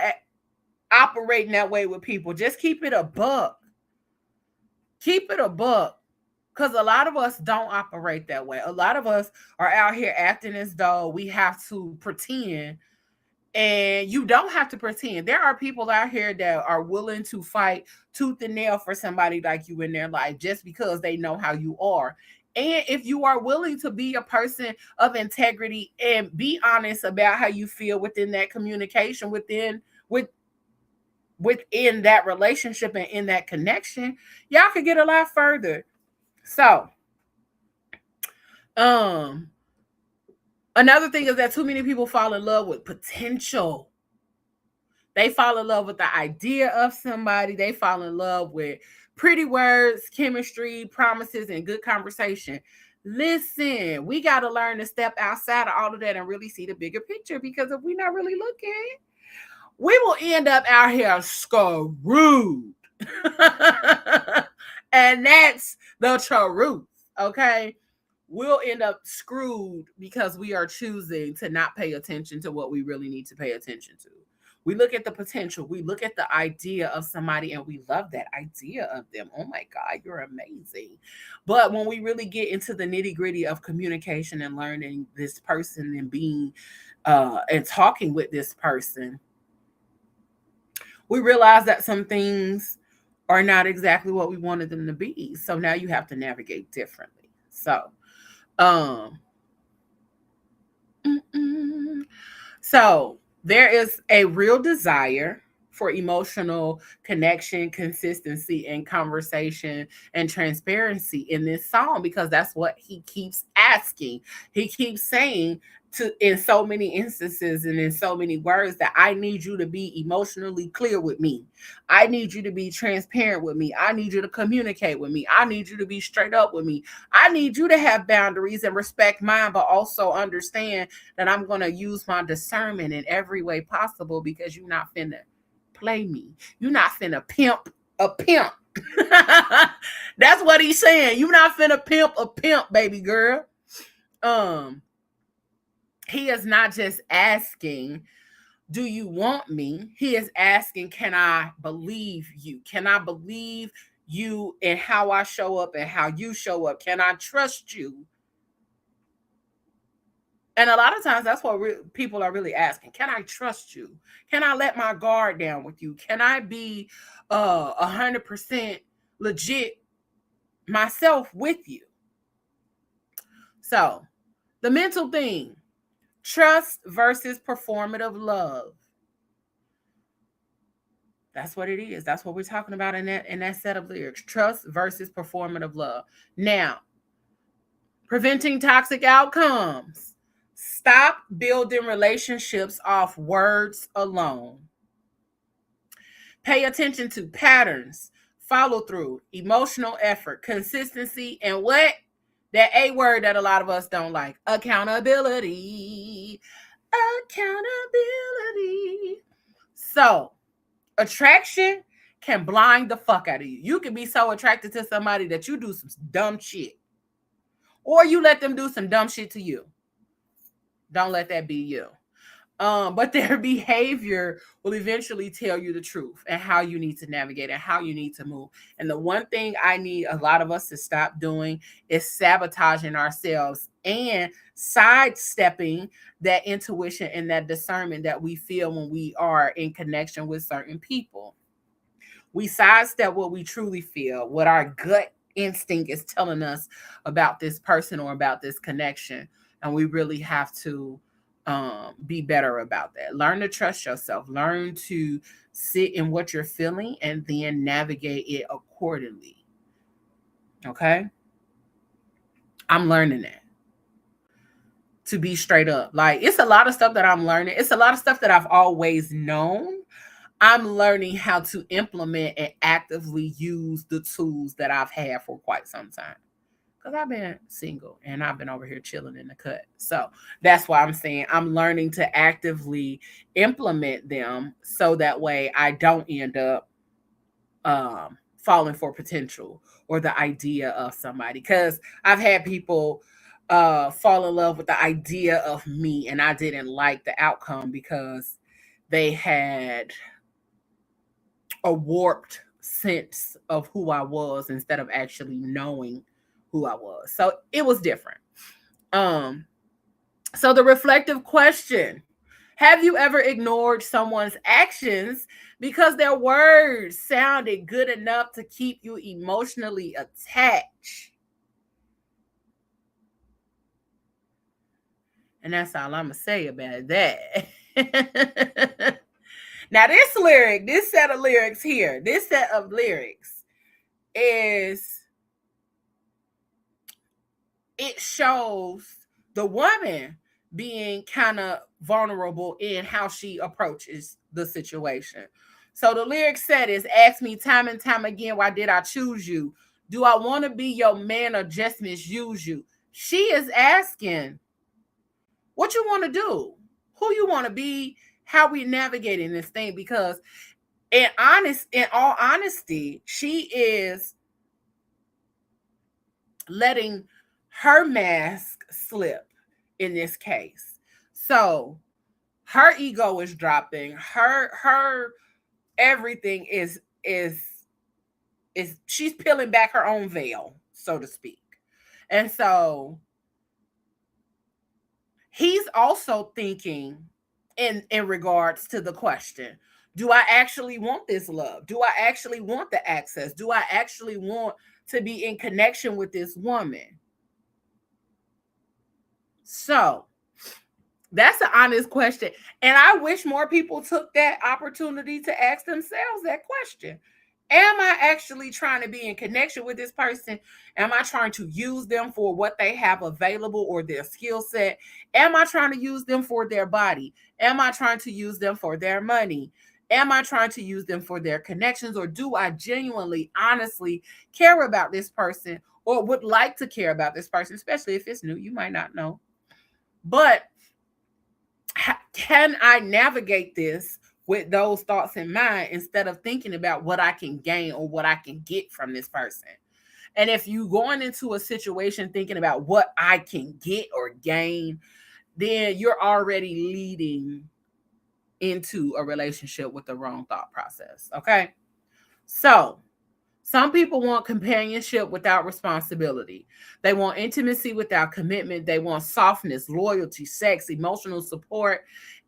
operating that way with people. Just keep it a buck. Keep it a buck. Because a lot of us don't operate that way. A lot of us are out here acting as though we have to pretend. And you don't have to pretend. There are people out here that are willing to fight tooth and nail for somebody like you in their life just because they know how you are. And if you are willing to be a person of integrity and be honest about how you feel within that communication, within that relationship and in that connection, y'all could get a lot further. So, another thing is that too many people fall in love with potential. They fall in love with the idea of somebody. They fall in love with pretty words, chemistry, promises, and good conversation. Listen, we got to learn to step outside of all of that and really see the bigger picture, because if we're not really looking, we will end up out here screwed. And that's the truth, okay? We'll end up screwed because we are choosing to not pay attention to what we really need to pay attention to. We look at the potential. We look at the idea of somebody and we love that idea of them. Oh my God, you're amazing. But when we really get into the nitty gritty of communication and learning this person and being and talking with this person, we realize that some things are not exactly what we wanted them to be. So now you have to navigate differently. So, um, so there is a real desire for emotional connection, consistency, and conversation and transparency in this song because that's what he keeps asking. He keeps saying to in so many instances and in so many words that I need you to be emotionally clear with me. I need you to be transparent with me. I need you to communicate with me. I need you to be straight up with me. I need you to have boundaries and respect mine, but also understand that I'm going to use my discernment in every way possible because you're not finna play me. You're not finna pimp a pimp. That's what he's saying. You're not finna pimp a pimp, baby girl. He is not just asking, do you want me? He is asking, can I believe you? Can I believe you and how I show up and how you show up? Can I trust you? And a lot of times that's what people are really asking. Can I trust you? Can I let my guard down with you? Can I be 100% legit myself with you? So the mental thing, trust versus performative love. That's what it is. That's what we're talking about in that set of lyrics. Trust versus performative love. Now, preventing toxic outcomes. Stop building relationships off words alone. Pay attention to patterns, follow through, emotional effort, consistency, and what? That A word that a lot of us don't like. Accountability. Accountability. So, attraction can blind the fuck out of you. You can be so attracted to somebody that you do some dumb shit. Or you let them do some dumb shit to you. Don't let that be you. But their behavior will eventually tell you the truth and how you need to navigate and how you need to move. And the one thing I need a lot of us to stop doing is sabotaging ourselves and sidestepping that intuition and that discernment that we feel when we are in connection with certain people. We sidestep what we truly feel, what our gut instinct is telling us about this person or about this connection. And we really have to be better about that. Learn to trust yourself. Learn to sit in what you're feeling and then navigate it accordingly. Okay? I'm learning that. To be straight up. Like, it's a lot of stuff that I'm learning. It's a lot of stuff that I've always known. I'm learning how to implement and actively use the tools that I've had for quite some time. Because I've been single and I've been over here chilling in the cut. So that's why I'm saying I'm learning to actively implement them so that way I don't end up falling for potential or the idea of somebody. Because I've had people fall in love with the idea of me and I didn't like the outcome because they had a warped sense of who I was instead of actually knowing who I was. So it was different. So the reflective question, have you ever ignored someone's actions because their words sounded good enough to keep you emotionally attached? And that's all I'm going to say about that. Now, this set of lyrics here, this set of lyrics is, it shows the woman being kind of vulnerable in how she approaches the situation. So the lyrics said is, ask me time and time again, why did I choose you? Do I want to be your man or just misuse you? She is asking, what you want to do? Who you want to be? How we navigating this thing? Because in all honesty, she is letting her mask slip in this case. So her ego is dropping. Her everything is she's peeling back her own veil, so to speak. And so he's also thinking in regards to the question, do I actually want this love? Do I actually want the access? Do I actually want to be in connection with this woman? So that's an honest question. And I wish more people took that opportunity to ask themselves that question. Am I actually trying to be in connection with this person? Am I trying to use them for what they have available or their skill set? Am I trying to use them for their body? Am I trying to use them for their money? Am I trying to use them for their connections? Or do I genuinely, honestly care about this person or would like to care about this person, especially if it's new? You might not know. But can I navigate this with those thoughts in mind instead of thinking about what I can gain or what I can get from this person? And if you going into a situation thinking about what I can get or gain, then you're already leading into a relationship with the wrong thought process. Okay. So some people want companionship without responsibility. They want intimacy without commitment. They want softness, loyalty, sex, emotional support,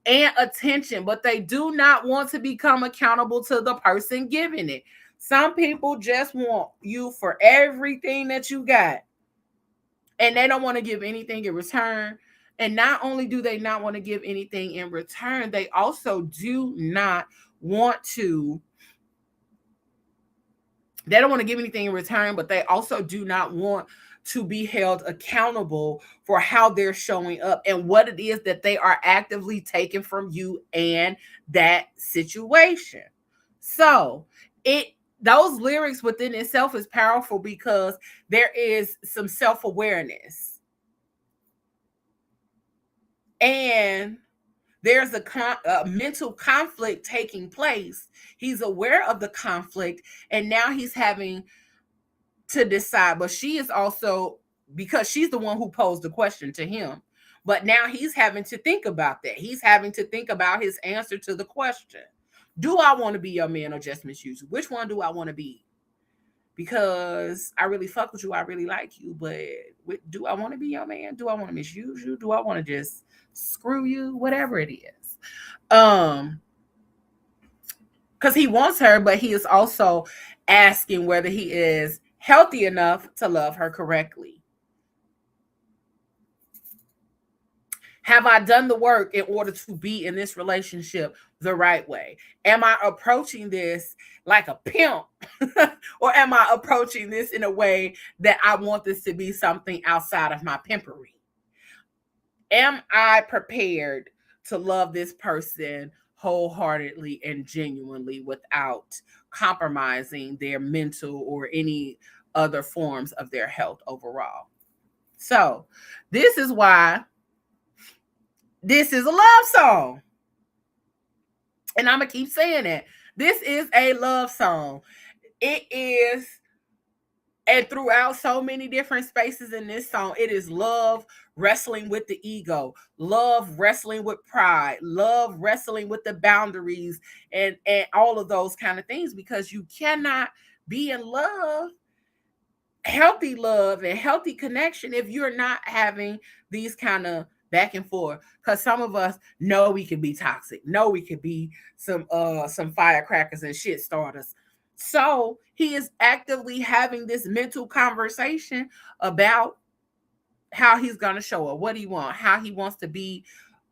and attention, but they do not want to become accountable to the person giving it. Some people just want you for everything that you got, and they don't want to give anything in return. And not only do they not want to give anything in return, they also do not want to they don't want to give anything in return, but they also do not want to be held accountable for how they're showing up and what it is that they are actively taking from you and that situation. So those lyrics within itself is powerful because there is some self-awareness. And there's a mental conflict taking place. He's aware of the conflict, and now he's having to decide. But she is also, because she's the one who posed the question to him, but now he's having to think about that. He's having to think about his answer to the question. Do I want to be your man or just misuse you? Which one do I want to be? Because I really fuck with you. I really like you. But do I want to be your man? Do I want to misuse you? Do I want to just screw you? Whatever it is. Because he wants her, but he is also asking whether he is healthy enough to love her correctly. Have I done the work in order to be in this relationship the right way? Am I approaching this like a pimp? Or am I approaching this in a way that I want this to be something outside of my pimpery? Am I prepared to love this person wholeheartedly and genuinely without compromising their mental or any other forms of their health overall? So this is why this is a love song. And I'm going to keep saying it. This is a love song. It is, and throughout so many different spaces in this song, it is love wrestling with the ego, love wrestling with pride, love wrestling with the boundaries, and all of those kind of things, because you cannot be in love, healthy love and healthy connection, if you're not having these kind of back and forth. Because some of us know we can be toxic, know we could be some firecrackers and shit starters. So he is actively having this mental conversation about how he's going to show her, what he wants, how he wants to be,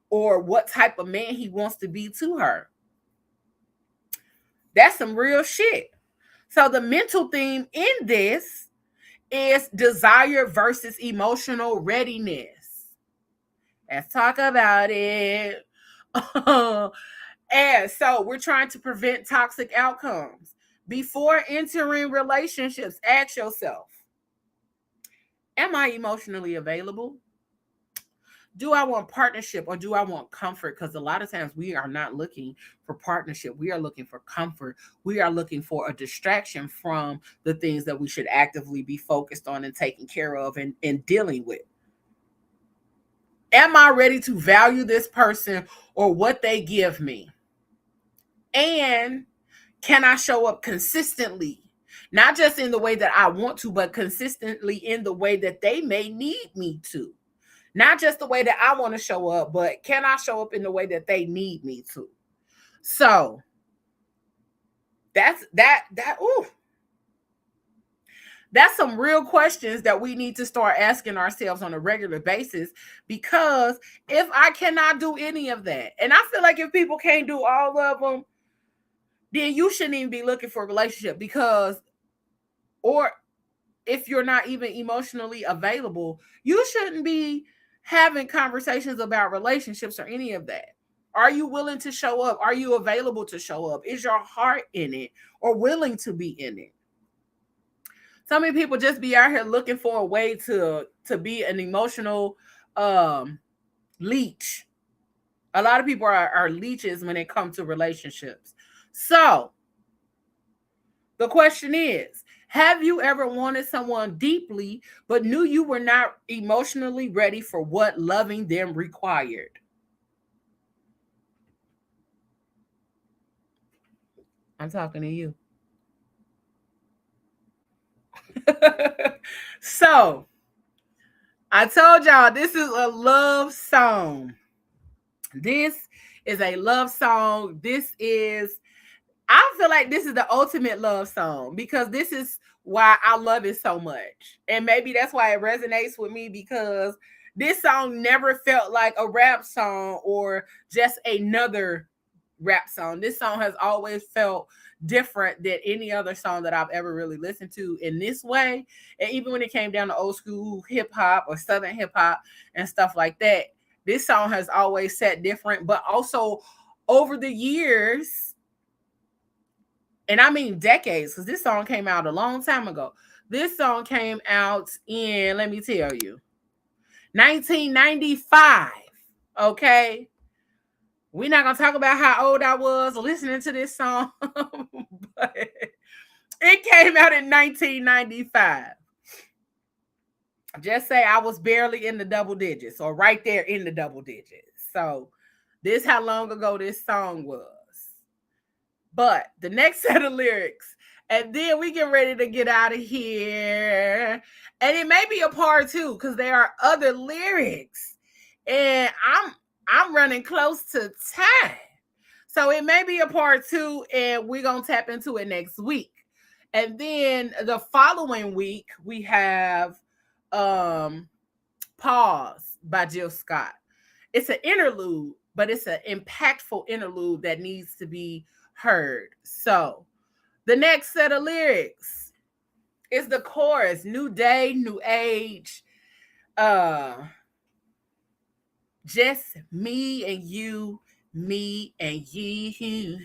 or what type of man he wants to be to her. That's some real shit. So the mental theme in this is desire versus emotional readiness. Let's talk about it. And so we're trying to prevent toxic outcomes. Before entering relationships, ask yourself, am I emotionally available? Do I want partnership or do I want comfort? Because a lot of times we are not looking for partnership. We are looking for comfort. We are looking for a distraction from the things that we should actively be focused on and taking care of and dealing with. Am I ready to value this person or what they give me? And can I show up consistently? Not just in the way that I want to, but consistently in the way that they may need me to. Not just the way that I want to show up, but can I show up in the way that they need me to? So that's some real questions that we need to start asking ourselves on a regular basis, because if I cannot do any of that, and I feel like if people can't do all of them, then you shouldn't even be looking for a relationship, because, or if you're not even emotionally available, you shouldn't be having conversations about relationships or any of that. Are you willing to show up? Are you available to show up? Is your heart in it or willing to be in it? So many people just be out here looking for a way to be an emotional leech. A lot of people are leeches when it comes to relationships. So the question is, have you ever wanted someone deeply but knew you were not emotionally ready for what loving them required? I'm talking to you. So I told y'all this is a love song. This is a love song. I feel like this is the ultimate love song, because this is why I love it so much. And maybe that's why it resonates with me, because this song never felt like a rap song or just another rap song. This song has always felt different than any other song that I've ever really listened to in this way. And even when it came down to old school hip hop or southern hip hop and stuff like that, this song has always set different. But also over the years, and I mean decades, because this song came out a long time ago. This song came out in, let me tell you, 1995. Okay. We're not going to talk about how old I was listening to this song, but it came out in 1995. Just say I was barely in the double digits, or right there in the double digits. So this how long ago this song was. But the next set of lyrics, and then we get ready to get out of here. And it may be a part two, because there are other lyrics. And I'm running close to time. So it may be a part two, and we're going to tap into it next week. And then the following week, we have Pause by Jill Scott. It's an interlude, but it's an impactful interlude that needs to be heard. So the next set of lyrics is the chorus, New Day, New Age, just me and you, me and you.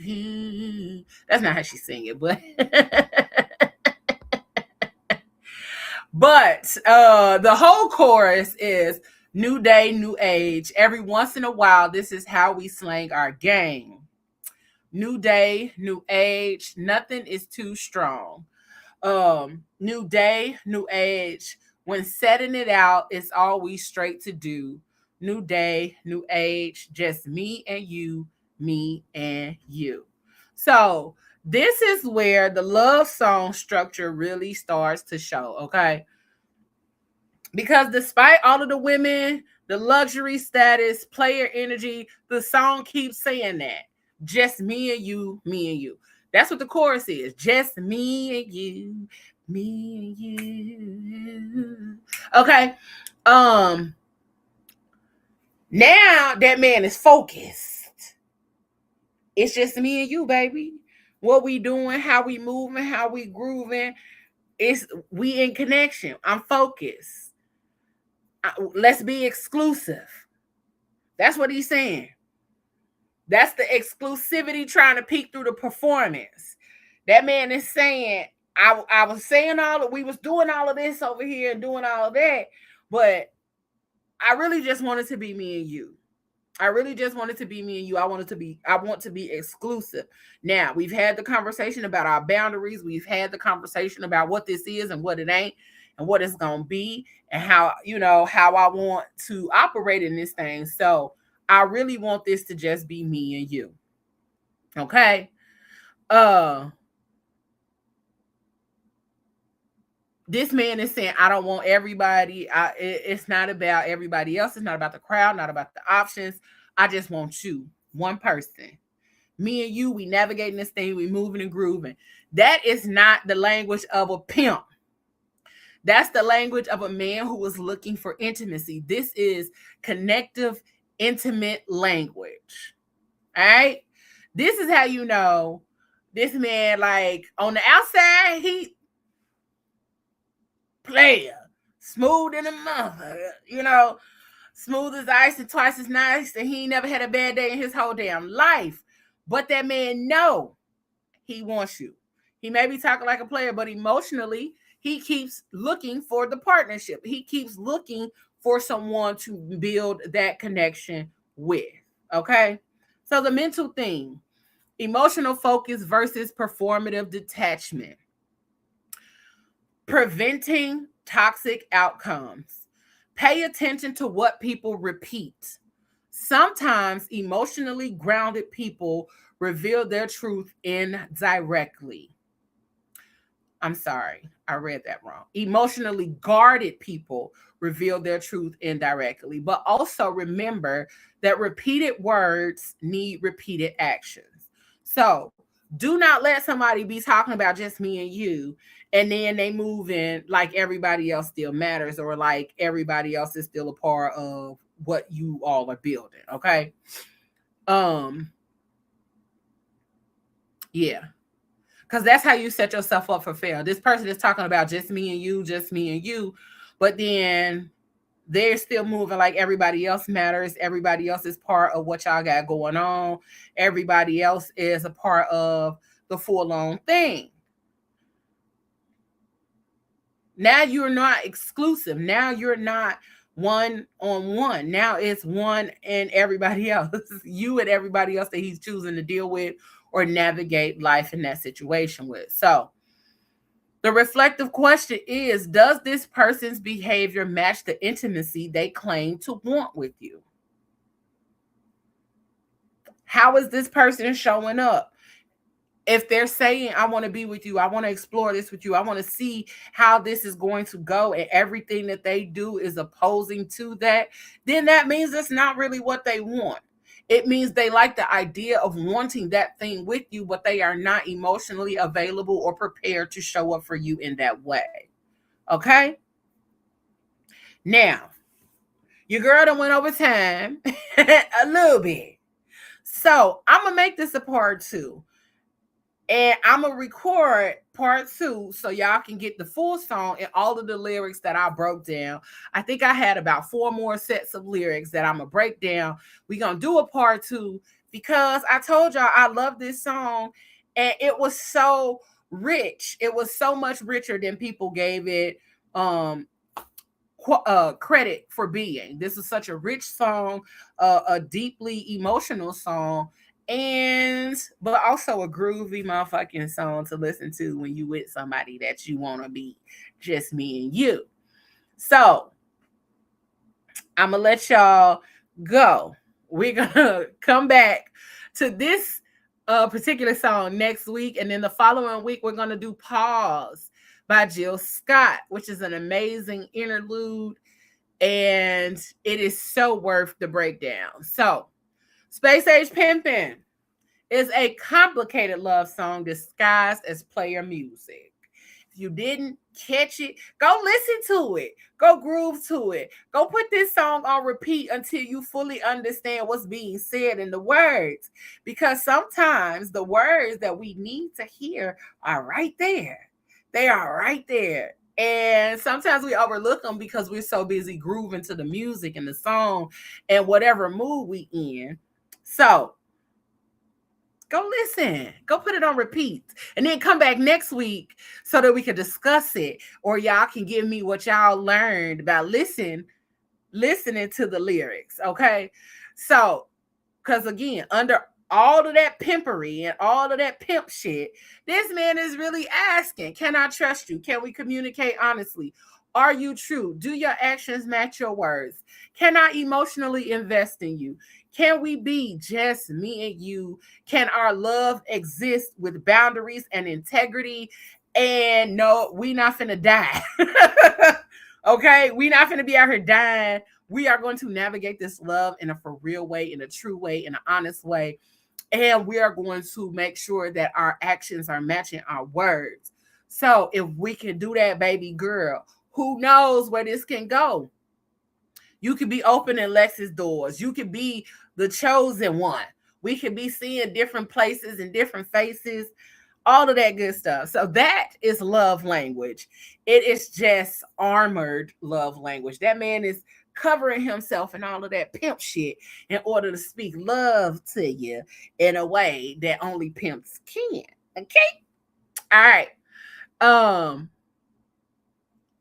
That's not how she sing it, but but the whole chorus is New Day, New Age. Every once in a while, this is how we slang our game. New day, new age. Nothing is too strong. New day, new age. When setting it out, it's always straight to do. New day, new age. Just me and you, me and you. So this is where the love song structure really starts to show, okay? Because despite all of the women, the luxury status, player energy, the song keeps saying that. Just me and you, me and you. That's what the chorus is. Just me and you, me and you. Okay. Now that man is focused. It's just me and you, baby. What we doing, how we moving, how we grooving. We in connection. I'm focused. Let's be exclusive. That's what he's saying. That's the exclusivity trying to peek through the performance. That man is saying, I was saying we was doing all of this over here and doing all of that, but I really just wanted to be me and you. I really just wanted to be me and you. I want to be exclusive. Now, we've had the conversation about our boundaries. We've had the conversation about what this is and what it ain't. and what it's going to be and how, how I want to operate in this thing. So I really want this to just be me and you. Okay. This man is saying, I don't want everybody. It's not about everybody else. It's not about the crowd, not about the options. I just want you, one person. Me and you, we navigating this thing, we moving and grooving. That is not the language of a pimp. That's the language of a man who was looking for intimacy. This is connective, intimate language. All right? This is how you know this man, like, on the outside, he player, smooth in a mother, smooth as ice and twice as nice, and he ain't never had a bad day in his whole damn life. But that man know he wants you. He may be talking like a player, but emotionally, he keeps looking for the partnership. He keeps looking for someone to build that connection with. Okay? So the mental thing, emotional focus versus performative detachment. Preventing toxic outcomes. Pay attention to what people repeat. Sometimes emotionally grounded people reveal their truth indirectly. I'm sorry, I read that wrong. Emotionally guarded people reveal their truth indirectly. But also remember that repeated words need repeated actions. So do not let somebody be talking about just me and you, and then they move in like everybody else still matters, or like everybody else is still a part of what you all are building. Okay. Yeah. Because that's how you set yourself up for failure. This person is talking about just me and you, just me and you, but then they're still moving like everybody else matters. Everybody else is part of what y'all got going on. Everybody else is a part of the full-on thing. Now you're not exclusive. Now you're not one-on-one. Now it's one and everybody else. You and everybody else that he's choosing to deal with or navigate life in that situation with. So the reflective question is, does this person's behavior match the intimacy they claim to want with you? How is this person showing up? If they're saying, I want to be with you, I want to explore this with you, I want to see how this is going to go, and everything that they do is opposing to that, then that means it's not really what they want. It means they like the idea of wanting that thing with you, but they are not emotionally available or prepared to show up for you in that way. Okay? Now, your girl done went over time a little bit. So I'm going to make this a part 2. And I'm going to record part 2 so y'all can get the full song and all of the lyrics that I broke down. I think I had about 4 more sets of lyrics that I'm going to break down. We're going to do a part 2 because I told y'all I love this song, and it was so rich. It was so much richer than people gave it credit for being. This is such a rich song, a deeply emotional song, but also a groovy motherfucking song to listen to when you with somebody that you want to be just me and you. So I'm gonna let y'all go. We're gonna come back to this particular song next week, and then the following week we're gonna do Pause by Jill Scott, which is an amazing interlude, and it is so worth the breakdown. So Space Age Pimpin' is a complicated love song disguised as player music. If you didn't catch it, go listen to it. Go groove to it. Go put this song on repeat until you fully understand what's being said in the words. Because sometimes the words that we need to hear are right there. They are right there. And sometimes we overlook them because we're so busy grooving to the music and the song and whatever mood we in. So go listen, go put it on repeat, and then come back next week so that we can discuss it, or y'all can give me what y'all learned about listening to the lyrics. Okay. So, because again, under all of that pimpery and all of that pimp shit, this man is really asking, can I trust you? Can we communicate honestly? Are you true? Do your actions match your words? Can I emotionally invest in you? Can we be just me and you? Can our love exist with boundaries and integrity? And no, we not finna die. Okay, we not finna be out here dying. We are going to navigate this love in a for real way, in a true way, in an honest way. And we are going to make sure that our actions are matching our words. So if we can do that, baby girl, who knows where this can go? You could be opening Lex's doors. You could be the chosen one. We could be seeing different places and different faces, all of that good stuff. So that is love language. It is just armored love language. That man is covering himself in all of that pimp shit in order to speak love to you in a way that only pimps can. Okay? All right.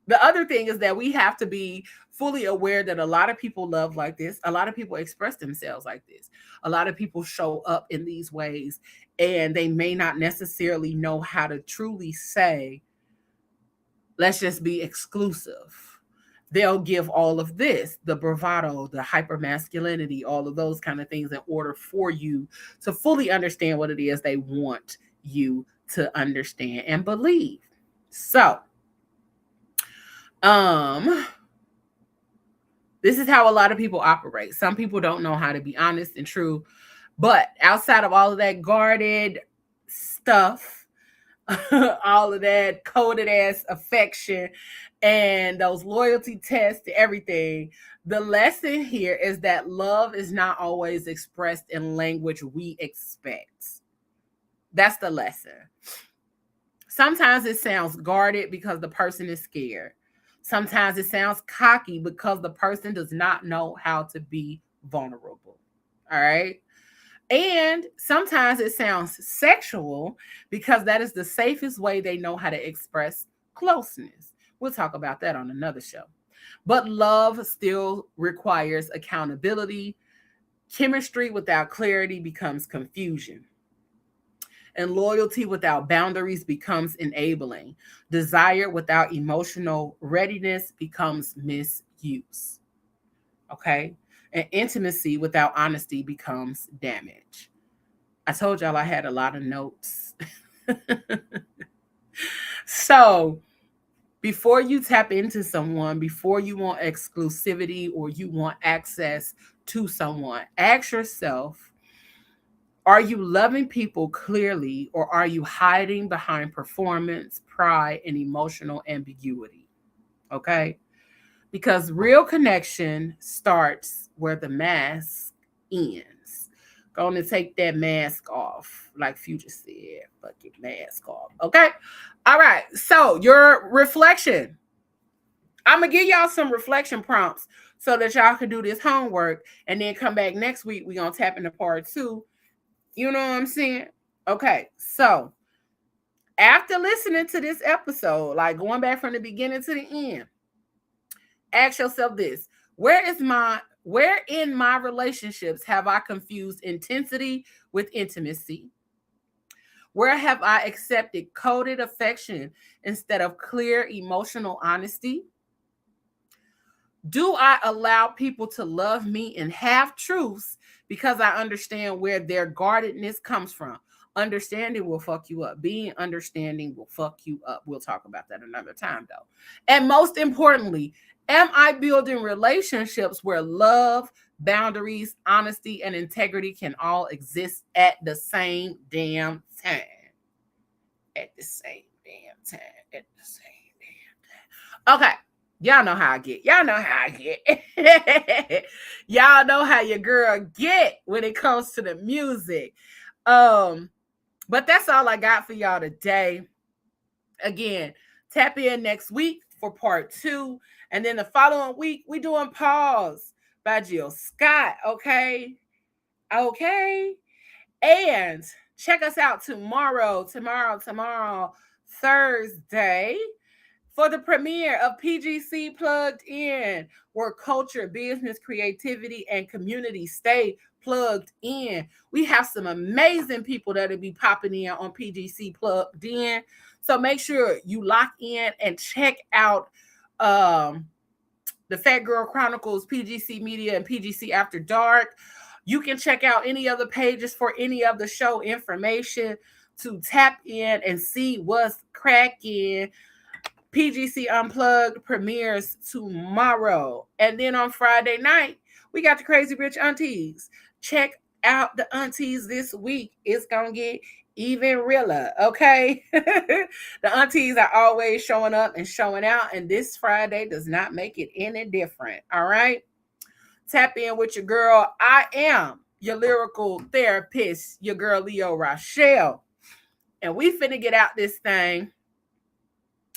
The other thing is that we have to be fully aware that a lot of people love like this. A lot of people express themselves like this. A lot of people show up in these ways, and they may not necessarily know how to truly say, let's just be exclusive. They'll give all of this, the bravado, the hypermasculinity, all of those kind of things in order for you to fully understand what it is they want you to understand and believe. So, this is how a lot of people operate. Some people don't know how to be honest and true, but outside of all of that guarded stuff, all of that coded ass affection and those loyalty tests and everything, the lesson here is that love is not always expressed in language we expect. That's the lesson. Sometimes it sounds guarded because the person is scared. Sometimes it sounds cocky because the person does not know how to be vulnerable. All right. And sometimes it sounds sexual because that is the safest way they know how to express closeness. We'll talk about that on another show. But love still requires accountability. Chemistry without clarity becomes confusion. And loyalty without boundaries becomes enabling. Desire without emotional readiness becomes misuse. Okay? And intimacy without honesty becomes damage. I told y'all I had a lot of notes. So, before you tap into someone, before you want exclusivity or you want access to someone, ask yourself, are you loving people clearly, or are you hiding behind performance, pride, and emotional ambiguity? Okay? Because real connection starts where the mask ends. Going to take that mask off, like Future said. Fucking mask off. Okay? All right. So, your reflection. I'm going to give y'all some reflection prompts so that y'all can do this homework and then come back next week. We're going to tap into part 2. You know what I'm saying? Okay, so after listening to this episode, like going back from the beginning to the end, ask yourself this: where in my relationships have I confused intensity with intimacy? Where have I accepted coded affection instead of clear emotional honesty? Do I allow people to love me in half truths because I understand where their guardedness comes from? Understanding will fuck you up. Being understanding will fuck you up. We'll talk about that another time, though. And most importantly, am I building relationships where love, boundaries, honesty, and integrity can all exist at the same damn time? At the same damn time. At the same damn time. Okay. Y'all know how I get. Y'all know how I get. Y'all know how your girl get when it comes to the music. But that's all I got for y'all today. Again, tap in next week for part 2. And then the following week, we doing Pause by Jill Scott. Okay. Okay. And check us out tomorrow, Thursday, for the premiere of PGC Plugged In, where culture, business, creativity, and community stay plugged in. We have some amazing people that'll be popping in on PGC Plugged In. So make sure you lock in and check out the Fat Girl Chronicles, PGC Media, and PGC After Dark. You can check out any other pages for any of the show information to tap in and see what's cracking. PGC Unplugged premieres tomorrow. And then on Friday night, we got the Crazy Rich Aunties. Check out the aunties this week. It's going to get even realer, okay? The aunties are always showing up and showing out, and this Friday does not make it any different, all right? Tap in with your girl. I am your lyrical therapist, your girl Leo Rochelle. And we finna get out this thing.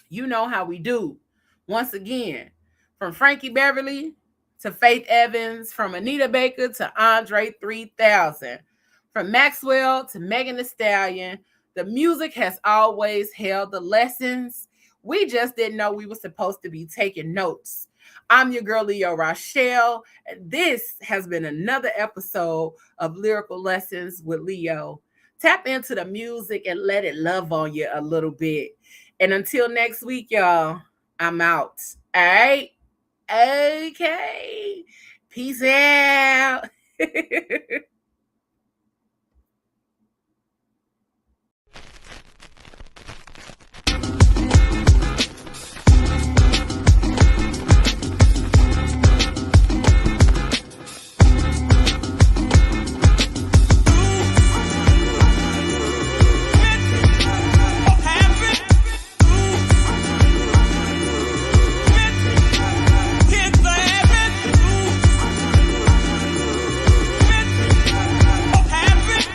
You know how we do. Once again, from Frankie Beverly to Faith Evans, from Anita Baker to Andre 3000, from Maxwell to Megan Thee Stallion, the music has always held the lessons. We just didn't know we were supposed to be taking notes. I'm your girl, Leo Rochelle, and this has been another episode of Lyrical Lessons with Leo. Tap into the music and let it love on you a little bit. And until next week, y'all, I'm out. All right? Okay. Peace out.